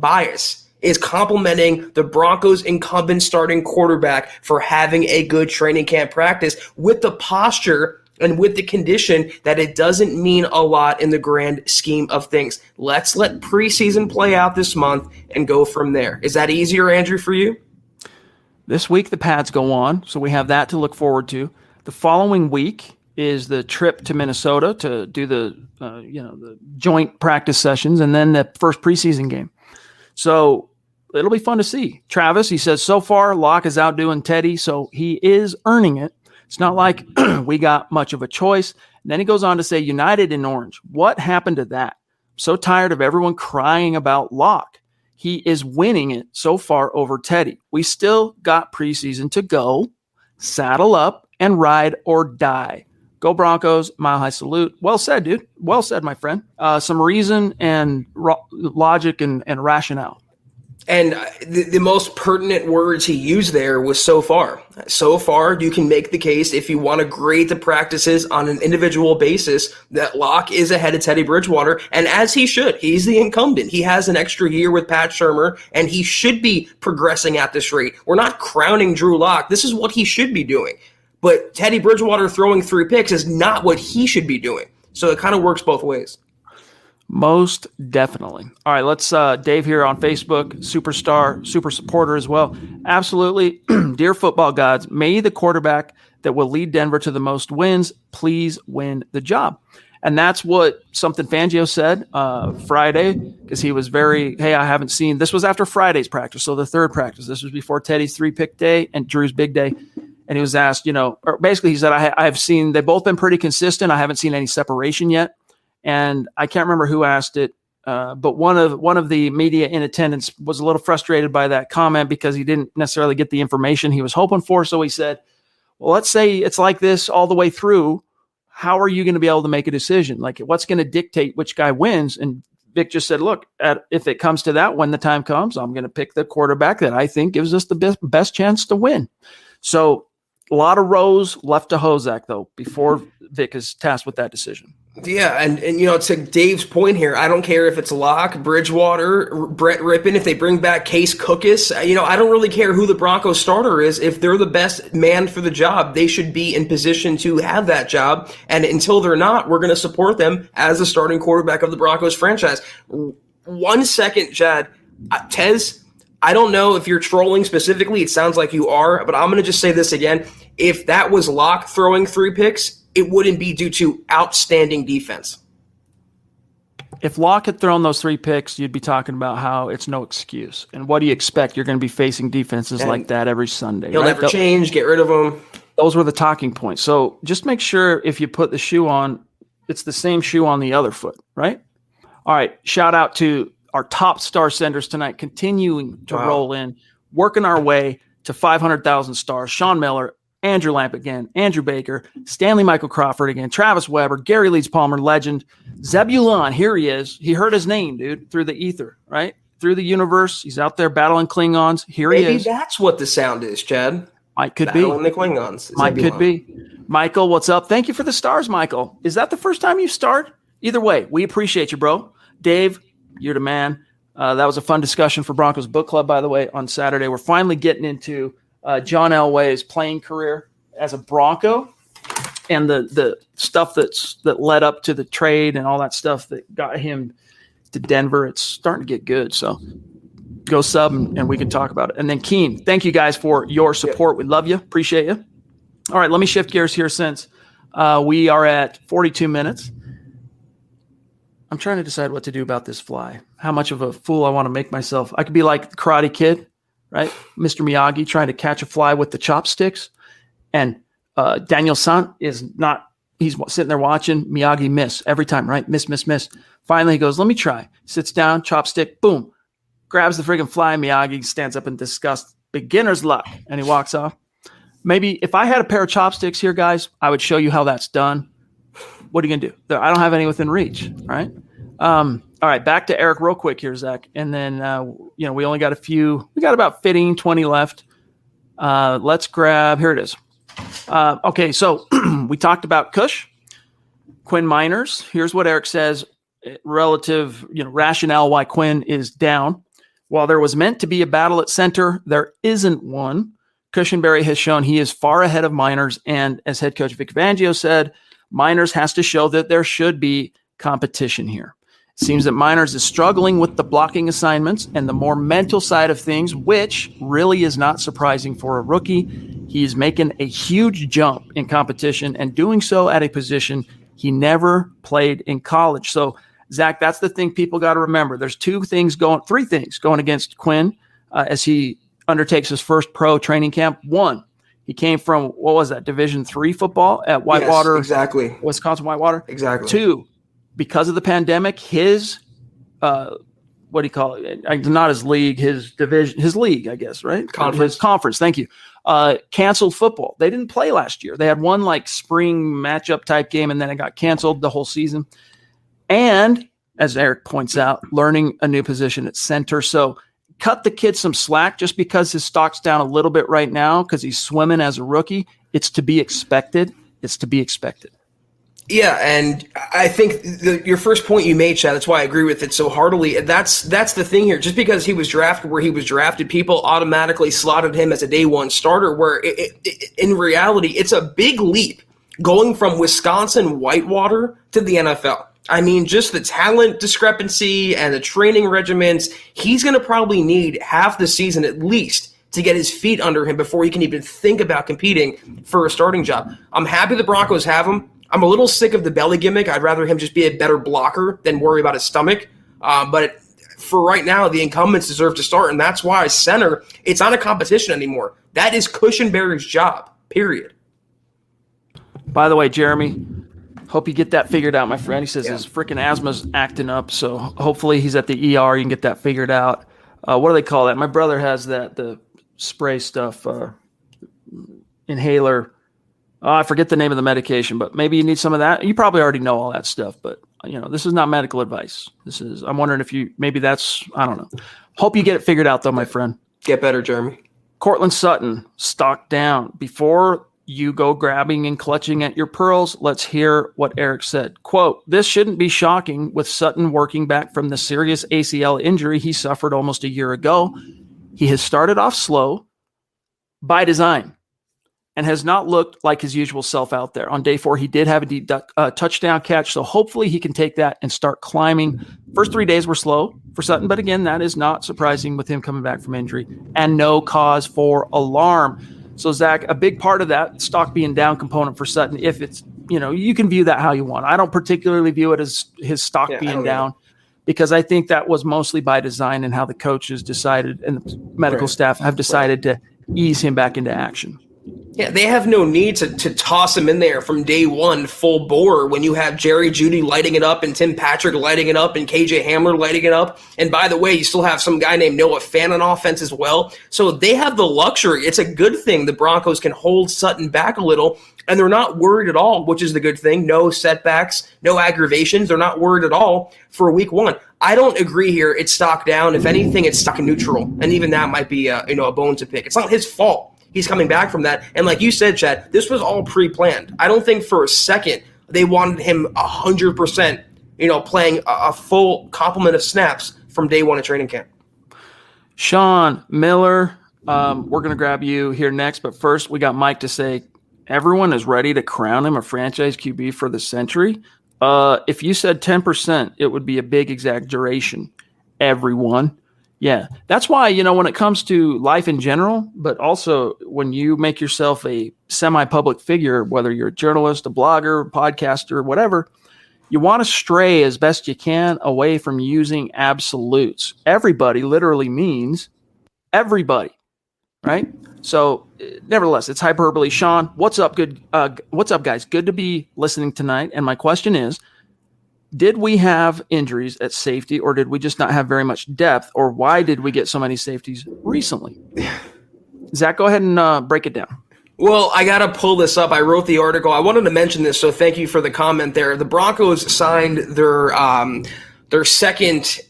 bias. Is complimenting the Broncos' incumbent starting quarterback for having a good training camp practice with the posture and with the condition that it doesn't mean a lot in the grand scheme of things. Let's let preseason play out this month and go from there. Is that easier, Andrew, for you? This week, the pads go on, so we have that to look forward to. The following week is the trip to Minnesota to do the joint practice sessions and then the first preseason game. So it'll be fun to see. Travis, he says, so far, Locke is outdoing Teddy, so he is earning it. It's not like we got much of a choice. And then he goes on to say, United in Orange. What happened to that? I'm so tired of everyone crying about Locke. He is winning it so far over Teddy. We still got preseason to go. saddle up and ride or die. Go Broncos, mile high salute. Well said, dude. Well said, my friend. Some reason and logic and rationale. And the most pertinent words he used there was so far. So far, you can make the case, if you want to grade the practices on an individual basis, that Locke is ahead of Teddy Bridgewater, and as he should. He's the incumbent. He has an extra year with Pat Shurmur, and he should be progressing at this rate. We're not crowning Drew Locke. This is what he should be doing. But Teddy Bridgewater throwing 3 picks is not what he should be doing. So it kind of works both ways. Most definitely. All right, let's Dave here on Facebook, superstar, super supporter as well. Absolutely. Dear football gods, may the quarterback that will lead Denver to the most wins please win the job. And that's what something Fangio said Friday, because he was I haven't seen, this was after Friday's practice, so the third practice. This was before Teddy's 3-pick day and Drew's big day. And he was asked, or basically he said, I've seen, they've both been pretty consistent. I haven't seen any separation yet. And I can't remember who asked it, but one of the media in attendance was a little frustrated by that comment because he didn't necessarily get the information he was hoping for. So he said, well, let's say it's like this all the way through. How are you going to be able to make a decision? Like, what's going to dictate which guy wins? And Vic just said, look, if it comes to that, when the time comes, I'm going to pick the quarterback that I think gives us the best chance to win. So a lot of rows left to Hozak, though, before Vic is tasked with that decision. Yeah, and to Dave's point here, I don't care if it's Locke, Bridgewater, Brett Rippon, if they bring back Case Cookus. I don't really care who the Broncos starter is. If they're the best man for the job, they should be in position to have that job. And until they're not, we're going to support them as the starting quarterback of the Broncos franchise. 1 second, Chad. Tez, I don't know if you're trolling specifically. It sounds like you are, but I'm going to just say this again. If that was Locke throwing 3 picks, it wouldn't be due to outstanding defense. If Locke had thrown those 3 picks, you'd be talking about how it's no excuse. And what do you expect? You're going to be facing defenses like that every Sunday. He'll never change. Get rid of them. Those were the talking points. So just make sure if you put the shoe on, it's the same shoe on the other foot, right? All right. Shout out to our top star senders tonight, continuing to roll in, working our way to 500,000 stars. Sean Miller, Andrew Lamp again, Andrew Baker, Stanley Michael Crawford again, Travis Weber, Gary Leeds Palmer, legend, Zebulon, here he is. He heard his name, dude, through the ether, right? Through the universe. He's out there battling Klingons. Here he is. Maybe that's what the sound is, Chad. Might could battling the Klingons. Might could be. Michael, what's up? Thank you for the stars, Michael. Is that the first time you've starred? Either way, we appreciate you, bro. Dave, you're the man. That was a fun discussion for Broncos Book Club, by the way, on Saturday. We're finally getting into John Elway's playing career as a Bronco and the stuff that led up to the trade and all that stuff that got him to Denver. It's starting to get good. So go sub and we can talk about it. And then Keen, thank you guys for your support. We love you. Appreciate you. All right, let me shift gears here since we are at 42 minutes. I'm trying to decide what to do about this fly. How much of a fool I want to make myself. I could be like the Karate Kid, right? Mr. Miyagi trying to catch a fly with the chopsticks. And Daniel San is not, he's sitting there watching Miyagi miss every time, right? Miss. Finally, he goes, let me try. Sits down, chopstick, boom. Grabs the friggin' fly. Miyagi stands up in disgust. Beginner's luck. And he walks off. Maybe if I had a pair of chopsticks here, guys, I would show you how that's done. What are you going to do? I don't have any within reach, right? All right, back to Eric real quick here, Zach. And then, we only got we got about 15, 20 left. Let's grab, here it is. Okay, so we talked about Cush, Quinn Miners. Here's what Eric says, relative, rationale why Quinn is down. While there was meant to be a battle at center, there isn't one. Cushenberry has shown he is far ahead of Miners, and as head coach Vic Fangio said, Miners has to show that there should be competition here. It seems that Miners is struggling with the blocking assignments and the more mental side of things, which really is not surprising for a rookie. He is making a huge jump in competition and doing so at a position he never played in college. So, Zach, that's the thing people got to remember. There's three things going against Quinn as he undertakes his first pro training camp. One, he came from, what was that, Division III football at Whitewater? Yes, exactly. Wisconsin Whitewater? Exactly. 2, because of the pandemic, his what do you call it? Not his league, his division, his league, I guess, right? Conference. His conference. Thank you. Canceled football. They didn't play last year. They had one like spring matchup type game, and then it got canceled the whole season. And as Eric points out, learning a new position at center. So cut the kid some slack just because his stock's down a little bit right now because he's swimming as a rookie. It's to be expected. It's to be expected. Yeah, and I think your first point you made, Chad, that's why I agree with it so heartily. That's the thing here. Just because he was drafted where he was drafted, people automatically slotted him as a day one starter, where in reality, it's a big leap going from Wisconsin Whitewater to the NFL. I mean, just the talent discrepancy and the training regimens, he's going to probably need half the season at least to get his feet under him before he can even think about competing for a starting job. I'm happy the Broncos have him. I'm a little sick of the belly gimmick. I'd rather him just be a better blocker than worry about his stomach. But for right now, the incumbents deserve to start, and that's why center, it's not a competition anymore. That is Cushenberry's job, period. By the way, Jeremy, hope you get that figured out, my friend. He says his freaking asthma's acting up, so hopefully he's at the ER. You can get that figured out. What do they call that? My brother has that, the spray stuff, inhaler. I forget the name of the medication, but maybe you need some of that. You probably already know all that stuff, but this is not medical advice. I'm wondering if I don't know. Hope you get it figured out though, my friend. Get better, Jeremy. Cortland Sutton, stock down. Before you go grabbing and clutching at your pearls, let's hear what Eric said. Quote, "This shouldn't be shocking with Sutton working back from the serious ACL injury he suffered almost a year ago. He has started off slow by design and has not looked like his usual self out there. On day 4, he did have a deep touchdown catch, so hopefully he can take that and start climbing. First 3 days were slow for Sutton, but again, that is not surprising with him coming back from injury and no cause for alarm." So, Zach, a big part of that stock being down component for Sutton, if it's, you can view that how you want. I don't particularly view it as his stock being down because I think that was mostly by design and how the coaches decided and the medical staff have decided to ease him back into action. Yeah, they have no need to toss him in there from day one full bore when you have Jerry Jeudy lighting it up and Tim Patrick lighting it up and KJ Hamler lighting it up. And by the way, you still have some guy named Noah Fant on offense as well. So they have the luxury. It's a good thing the Broncos can hold Sutton back a little, and they're not worried at all, which is the good thing. No setbacks, no aggravations. They're not worried at all for week 1. I don't agree here. It's stock down. If anything, it's stock neutral. And even that might be a bone to pick. It's not his fault. He's coming back from that. And like you said, Chad, this was all pre-planned. I don't think for a second they wanted him 100%, playing a full complement of snaps from day 1 of training camp. Sean Miller, we're going to grab you here next. But first, we got Mike to say everyone is ready to crown him a franchise QB for the century. If you said 10%, it would be a big exaggeration. Everyone. Yeah, that's why, when it comes to life in general, but also when you make yourself a semi-public figure, whether you're a journalist, a blogger, podcaster, whatever, you want to stray as best you can away from using absolutes. Everybody literally means everybody, right? So nevertheless, it's hyperbole. Sean, what's up? What's up, guys? Good to be listening tonight. And my question is, did we have injuries at safety, or did we just not have very much depth, or why did we get so many safeties recently? Zach, go ahead and break it down. Well, I got to pull this up. I wrote the article. I wanted to mention this, so thank you for the comment there. The Broncos signed their second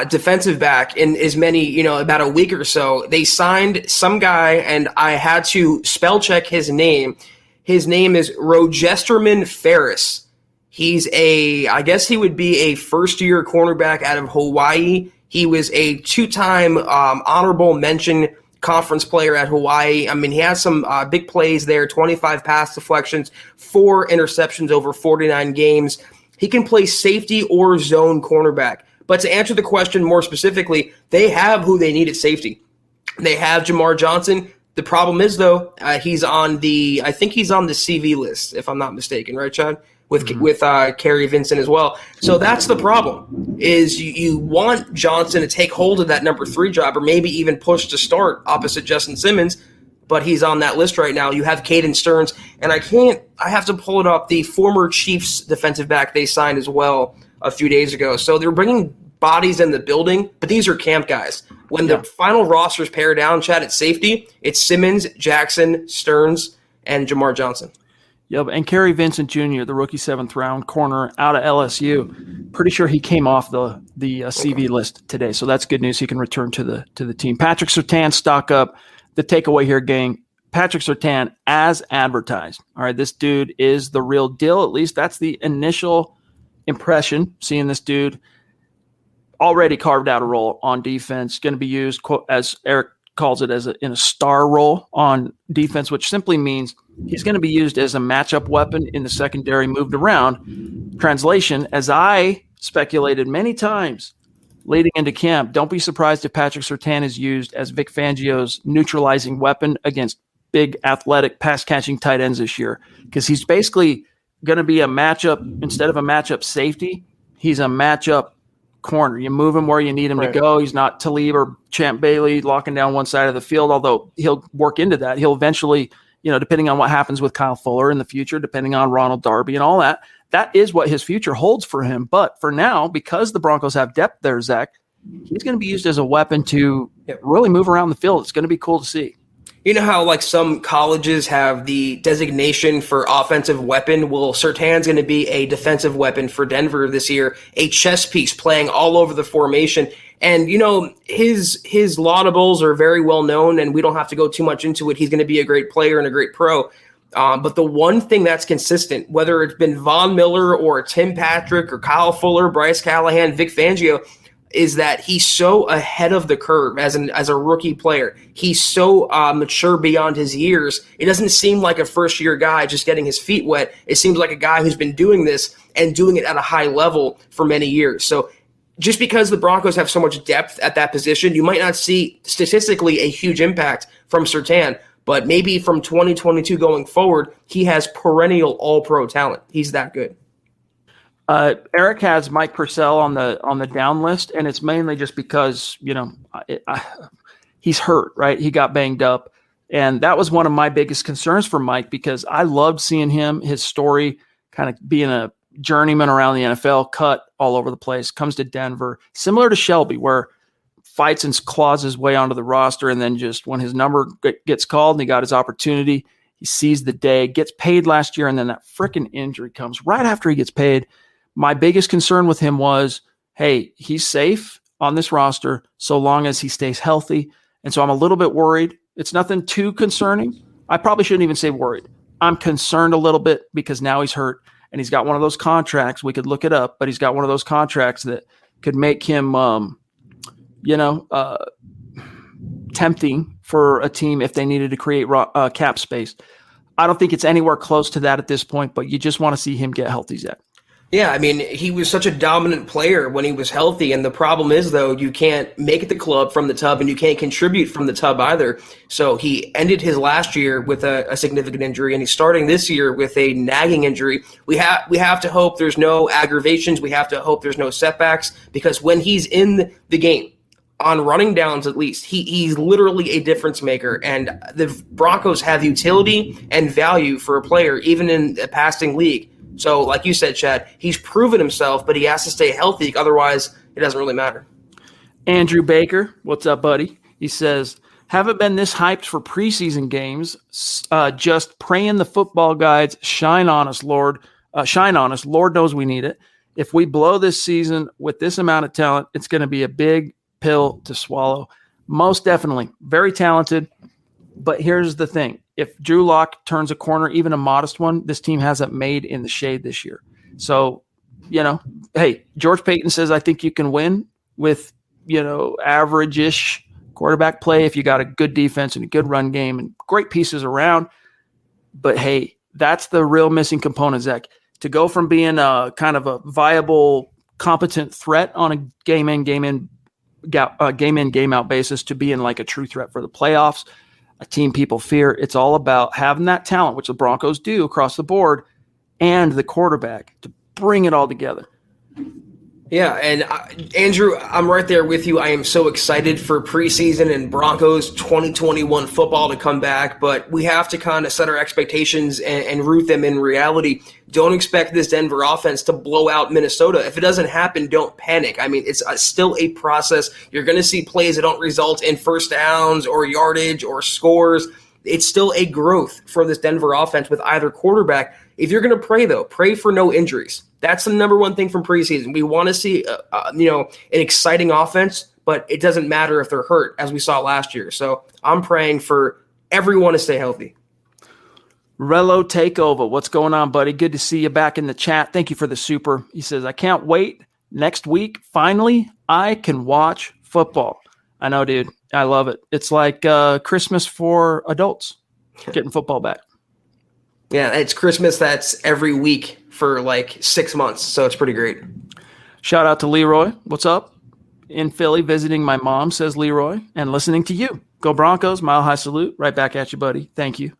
defensive back in as many, about a week or so. They signed some guy, and I had to spell check his name. His name is Rogesterman Ferris. He's I guess he would be a first-year cornerback out of Hawaii. He was a 2-time honorable mention conference player at Hawaii. I mean, he has some big plays there, 25 pass deflections, 4 interceptions over 49 games. He can play safety or zone cornerback. But to answer the question more specifically, they have who they need at safety. They have Jamar Johnson. The problem is, though, I think he's on the CV list, if I'm not mistaken, right, Chad? With Kerry Vincent as well. So that's the problem, is you want Johnson to take hold of that number 3 job, or maybe even push to start opposite Justin Simmons, but he's on that list right now. You have Caden Stearns, and I have to pull it up, the former Chiefs defensive back they signed as well a few days ago. So they're bringing bodies in the building, but these are camp guys. When the final rosters pare down, Chad, at safety, it's Simmons, Jackson, Stearns, and Jamar Johnson. Yep, and Kerry Vincent Jr., the rookie 7th-round corner out of LSU, pretty sure he came off the CV list today, so that's good news. He can return to the team. Patrick Surtain, stock up. The takeaway here, gang, Patrick Surtain as advertised. All right, this dude is the real deal. At least that's the initial impression, seeing this dude already carved out a role on defense, going to be used, quote, as Eric calls it, in a star role on defense, which simply means he's going to be used as a matchup weapon in the secondary, moved around. Translation, as I speculated many times leading into camp, don't be surprised if Patrick Surtain is used as Vic Fangio's neutralizing weapon against big athletic pass-catching tight ends this year, because he's basically going to be a matchup, instead of a matchup safety, he's a matchup corner. You move him where you need him to go. He's not Talib or Champ Bailey locking down one side of the field, although he'll work into that. He'll eventually, depending on what happens with Kyle Fuller in the future, depending on Ronald Darby and all that, that is what his future holds for him. But for now, because the Broncos have depth there, Zach, he's going to be used as a weapon to really move around the field. It's going to be cool to see. You know how like some colleges have the designation for offensive weapon? Well, Surtain's going to be a defensive weapon for Denver this year, a chess piece playing all over the formation. And, his laudables are very well known, and we don't have to go too much into it. He's going to be a great player and a great pro. But the one thing that's consistent, whether it's been Von Miller or Tim Patrick or Kyle Fuller, Bryce Callahan, Vic Fangio, is that he's so ahead of the curve as a rookie player. He's so mature beyond his years. It doesn't seem like a first-year guy just getting his feet wet. It seems like a guy who's been doing this and doing it at a high level for many years. So just because the Broncos have so much depth at that position, you might not see statistically a huge impact from Surtain, but maybe from 2022 going forward, he has perennial all-pro talent. He's that good. Eric has Mike Purcell on the down list, and it's mainly just because he's hurt, right? He got banged up, and that was one of my biggest concerns for Mike, because I loved seeing his story, kind of being a journeyman around the NFL, cut all over the place, comes to Denver, similar to Shelby, where fights and claws his way onto the roster, and then just when his number gets called and he got his opportunity, he sees the day, gets paid last year, and then that freaking injury comes right after he gets paid. My biggest concern with him was, hey, he's safe on this roster so long as he stays healthy. And so I'm a little bit worried. It's nothing too concerning. I probably shouldn't even say worried. I'm concerned a little bit because now he's hurt, and he's got one of those contracts. We could look it up, but he's got one of those contracts that could make him, tempting for a team if they needed to create cap space. I don't think it's anywhere close to that at this point, but you just want to see him get healthy, Zach. Yeah, I mean, he was such a dominant player when he was healthy, and the problem is, though, you can't make the club from the tub, and you can't contribute from the tub either. So he ended his last year with a significant injury, and he's starting this year with a nagging injury. We have to hope there's no aggravations. We have to hope there's no setbacks, because when he's in the game, on running downs at least, he's literally a difference maker, and the Broncos have utility and value for a player, even in a passing league. So, like you said, Chad, he's proven himself, but he has to stay healthy. Otherwise, it doesn't really matter. Andrew Baker, what's up, buddy? He says, haven't been this hyped for preseason games. Just praying the football guides shine on us, Lord. Shine on us. Lord knows we need it. If we blow this season with this amount of talent, it's going to be a big pill to swallow. Most definitely. Very talented. But here's the thing. If Drew Locke turns a corner, even a modest one, this team hasn't made in the shade this year. So, hey, George Payton says, I think you can win with, average-ish quarterback play if you got a good defense and a good run game and great pieces around. But, hey, that's the real missing component, Zach. To go from being a kind of a viable, competent threat on a game-in, game-out basis to being like a true threat for the playoffs, a team people fear. It's all about having that talent, which the Broncos do across the board, and the quarterback to bring it all together. Yeah, and Andrew, I'm right there with you. I am so excited for preseason and Broncos 2021 football to come back, but we have to kind of set our expectations and root them in reality. Don't expect this Denver offense to blow out Minnesota. If it doesn't happen, don't panic. I mean, it's still a process. You're going to see plays that don't result in first downs or yardage or scores. It's still a growth for this Denver offense with either quarterback. If you're going to pray, though, pray for no injuries. That's the number one thing from preseason. We want to see, an exciting offense, but it doesn't matter if they're hurt, as we saw last year. So I'm praying for everyone to stay healthy. Relo Takeover, what's going on, buddy? Good to see you back in the chat. Thank you for the super. He says, I can't wait. Next week, finally, I can watch football. I know, dude. I love it. It's like Christmas for adults, getting football back. Yeah, it's Christmas that's every week for like 6 months, so it's pretty great. Shout out to Leroy. What's up? In Philly, visiting my mom, says Leroy, and listening to you. Go Broncos, mile high salute. Right back at you, buddy. Thank you.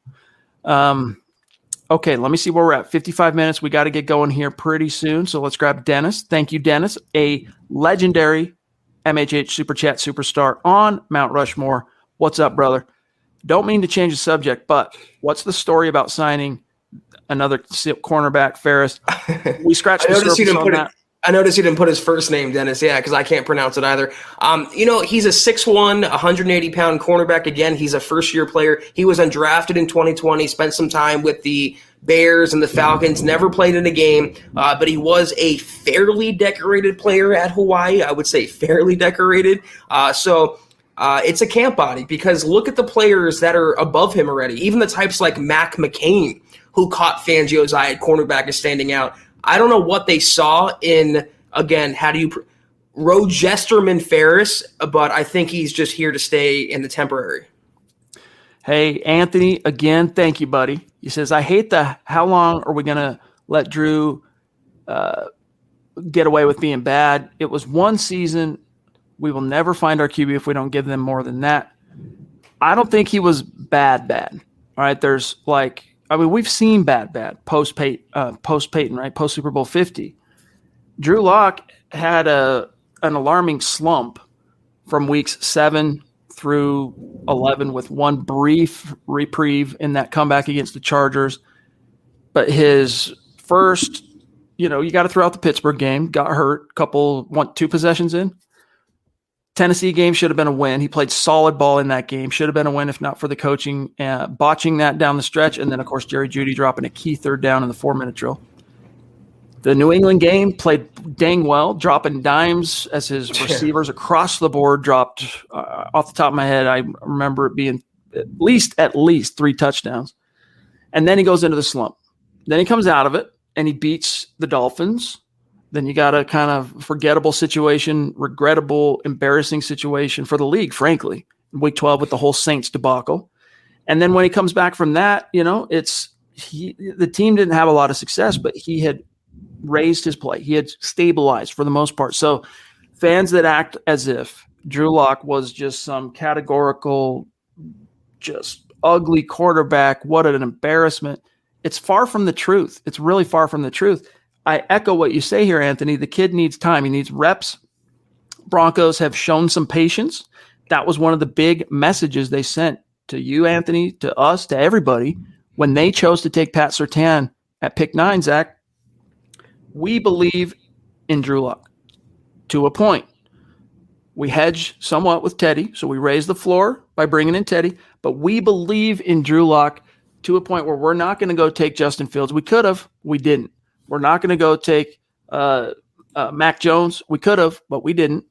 Okay, let me see where we're at. 55 minutes. We got to get going here pretty soon, so let's grab Dennis. Thank you, Dennis. A legendary MHH Super Chat superstar on Mount Rushmore. What's up, brother? Don't mean to change the subject, but what's the story about signing another cornerback, Ferris? We scratched the surface on that. I noticed you didn't put his first name, Dennis. Yeah, because I can't pronounce it either. He's a 6'1", 180-pound cornerback. Again, he's a first-year player. He was undrafted in 2020, spent some time with the Bears and the Falcons, never played in a game, but he was a fairly decorated player at Hawaii. I would say fairly decorated. So it's a camp body because look at the players that are above him already. Even the types like Mac McCain, who caught Fangio's eye at cornerback, is standing out. I don't know what they saw in, again, Rojesterman Ferris, but I think he's just here to stay in the temporary. Hey, Anthony, again, thank you, buddy. He says, I hate how long are we going to let Drew get away with being bad? It was one season. We will never find our QB if we don't give them more than that. I don't think he was bad. All right, we've seen bad post Peyton, right? Post Super Bowl 50. Drew Locke had an alarming slump from weeks 7 through 11 with one brief reprieve in that comeback against the Chargers. But his first, you got to throw out the Pittsburgh game, got hurt, 2 possessions in. Tennessee game should have been a win. He played solid ball in that game. Should have been a win if not for the coaching, botching that down the stretch. And then, of course, Jerry Jeudy dropping a key third down in the 4-minute drill. The New England game played dang well, dropping dimes as his receivers across the board dropped. Off the top of my head, I remember it being at least 3 touchdowns. And then he goes into the slump. Then he comes out of it, and he beats the Dolphins. Then you got a kind of forgettable situation, regrettable, embarrassing situation for the league, frankly, week 12 with the whole Saints debacle. And then when he comes back from that, the team didn't have a lot of success, but he had raised his play. He had stabilized for the most part. So fans that act as if Drew Locke was just some categorical, just ugly quarterback, what an embarrassment. It's far from the truth. It's really far from the truth. I echo what you say here, Anthony. The kid needs time. He needs reps. Broncos have shown some patience. That was one of the big messages they sent to you, Anthony, to us, to everybody, when they chose to take Pat Surtain at pick 9, Zach. We believe in Drew Locke to a point. We hedge somewhat with Teddy, so we raise the floor by bringing in Teddy, but we believe in Drew Locke to a point where we're not going to go take Justin Fields. We could have. We didn't. We're not going to go take Mac Jones. We could have, but we didn't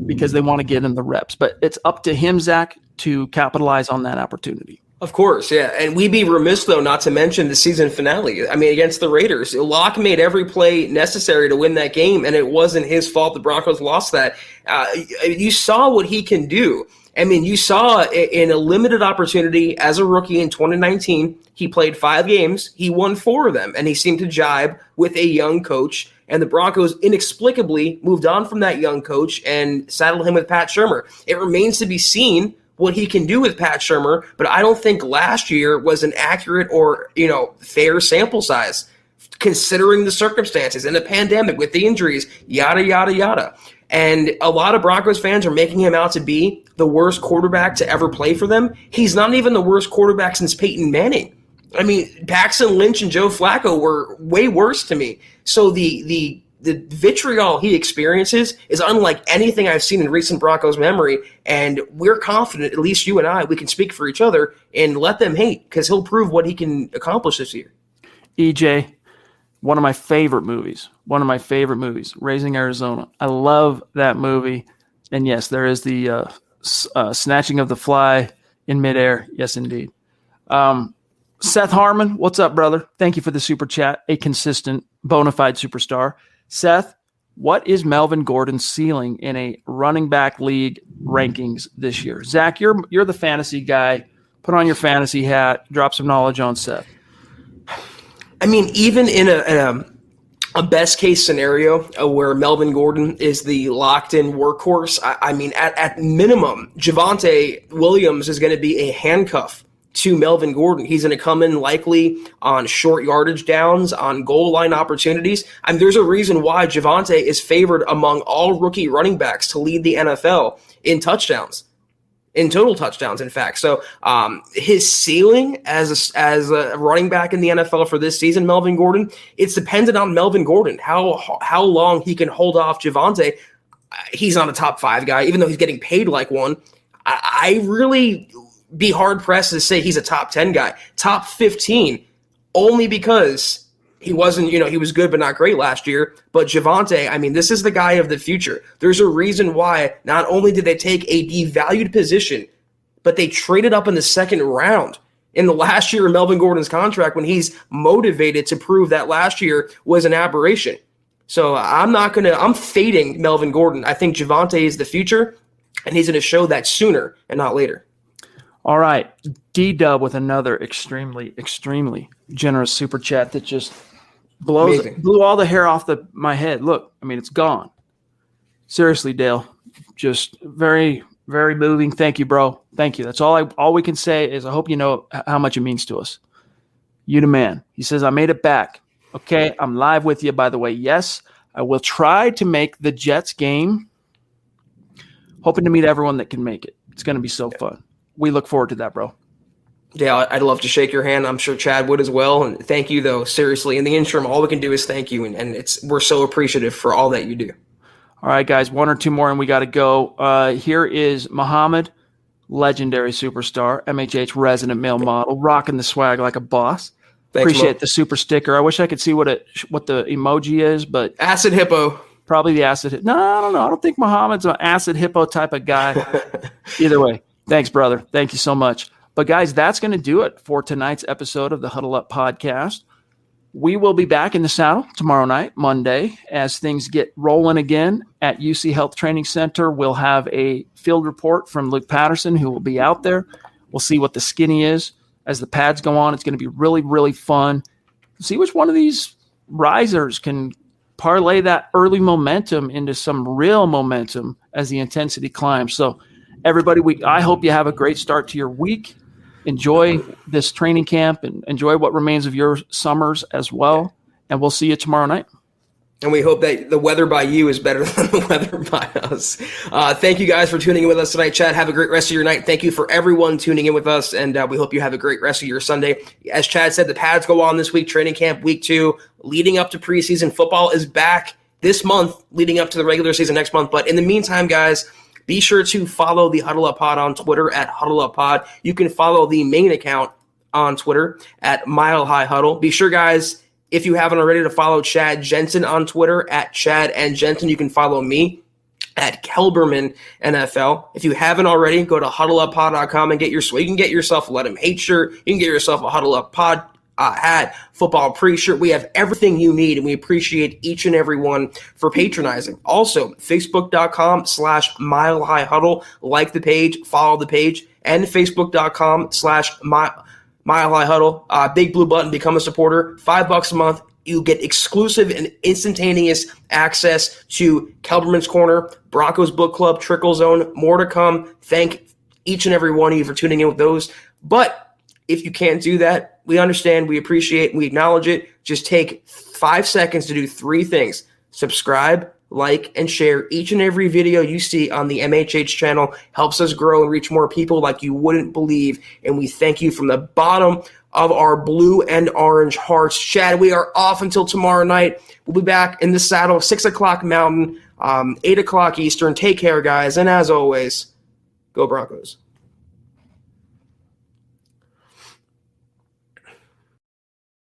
because they want to get him the reps. But it's up to him, Zach, to capitalize on that opportunity. Of course, yeah. And we'd be remiss, though, not to mention the season finale. I mean, against the Raiders. Locke made every play necessary to win that game, and it wasn't his fault the Broncos lost that. You saw what he can do. I mean, you saw in a limited opportunity as a rookie in 2019, he played 5 games. He won 4 of them, and he seemed to jibe with a young coach. And the Broncos inexplicably moved on from that young coach and saddled him with Pat Shurmur. It remains to be seen what he can do with Pat Shurmur, but I don't think last year was an accurate or, fair sample size considering the circumstances and the pandemic with the injuries, yada, yada, yada. And a lot of Broncos fans are making him out to be the worst quarterback to ever play for them. He's not even the worst quarterback since Peyton Manning. I mean, Paxton Lynch and Joe Flacco were way worse to me. So the vitriol he experiences is unlike anything I've seen in recent Broncos memory, and we're confident, at least you and I, we can speak for each other and let them hate, because he'll prove what he can accomplish this year. EJ, one of my favorite movies, Raising Arizona. I love that movie. And yes, there is the snatching of the fly in midair. Yes, indeed. Seth Harmon, what's up, brother? Thank you for the super chat. A consistent, bona fide superstar. Seth, what is Melvin Gordon's ceiling in a running back league rankings this year? Zach, you're the fantasy guy. Put on your fantasy hat. Drop some knowledge on Seth. I mean, even in a best case scenario where Melvin Gordon is the locked in workhorse, I mean, at minimum, Javonte Williams is going to be a handcuff to Melvin Gordon. He's going to come in likely on short yardage downs, on goal line opportunities. I mean, there's a reason why Javonte is favored among all rookie running backs to lead the NFL in touchdowns. In total touchdowns, in fact. So his ceiling as a running back in the NFL for this season, Melvin Gordon, it's dependent on Melvin Gordon, how long he can hold off Javonte. He's not a top 5 guy, even though he's getting paid like one. I really be hard-pressed to say he's a top 10 guy. Top 15, only because he wasn't, he was good but not great last year. But Javonte, I mean, this is the guy of the future. There's a reason why not only did they take a devalued position, but they traded up in the second round in the last year of Melvin Gordon's contract when he's motivated to prove that last year was an aberration. So I'm fading Melvin Gordon. I think Javonte is the future, and he's going to show that sooner and not later. All right. D-Dub with another extremely, extremely generous super chat that just blew all the hair off my head. Look, I mean, it's gone. Seriously, Dale, just very, very moving. Thank you, bro. Thank you. That's all we can say is I hope you know how much it means to us. You the man. He says, I made it back. Okay, I'm live with you, by the way. Yes, I will try to make the Jets game. Hoping to meet everyone that can make it. It's going to be so fun. We look forward to that, bro. Yeah, I'd love to shake your hand. I'm sure Chad would as well. And thank you, though. Seriously, in the interim, all we can do is thank you, and we're so appreciative for all that you do. All right, guys, one or two more, and we got to go. Here is Muhammad, legendary superstar, MHH resident male model, rocking the swag like a boss. Thanks, Appreciate the super sticker. I wish I could see what the emoji is, but acid hippo. Probably the acid. No, I don't know. I don't think Muhammad's an acid hippo type of guy. Either way, thanks, brother. Thank you so much. But guys, that's going to do it for tonight's episode of the Huddle Up Podcast. We will be back in the saddle tomorrow night, Monday, as things get rolling again at UC Health Training Center. We'll have a field report from Luke Patterson, who will be out there. We'll see what the skinny is as the pads go on. It's going to be really, really fun. See which one of these risers can parlay that early momentum into some real momentum as the intensity climbs. So everybody, I hope you have a great start to your week. Enjoy this training camp and enjoy what remains of your summers as well. And we'll see you tomorrow night. And we hope that the weather by you is better than the weather by us. Thank you guys for tuning in with us tonight. Chad, have a great rest of your night. Thank you for everyone tuning in with us. And we hope you have a great rest of your Sunday. As Chad said, the pads go on this week, training camp week 2, leading up to preseason. Football is back this month, leading up to the regular season next month. But in the meantime, guys, be sure to follow the Huddle Up Pod on Twitter at Huddle Up Pod. You can follow the main account on Twitter at Mile High Huddle. Be sure, guys, if you haven't already, to follow Chad Jensen on Twitter at Chad and Jensen. You can follow me at Kelberman NFL. If you haven't already, go to huddleuppod.com and you can get yourself a Let 'Em Hate shirt. You can get yourself a Huddle Up Pod hat, football pre-shirt. We have everything you need, and we appreciate each and every one for patronizing. Also, facebook.com/Mile High Huddle. Like the page, follow the page, and facebook.com/Mile High Huddle. Big blue button, become a supporter. $5 a month. You get exclusive and instantaneous access to Kelberman's Corner, Broncos Book Club, Trickle Zone, more to come. Thank each and every one of you for tuning in with those. But if you can't do that, We understand, we appreciate, we acknowledge it. Just take 5 seconds to do 3 things. Subscribe, like, and share each and every video you see on the MHH channel. Helps us grow and reach more people like you wouldn't believe. And we thank you from the bottom of our blue and orange hearts. Chad, we are off until tomorrow night. We'll be back in the saddle, 6 o'clock Mountain, 8 o'clock Eastern. Take care, guys. And as always, go Broncos.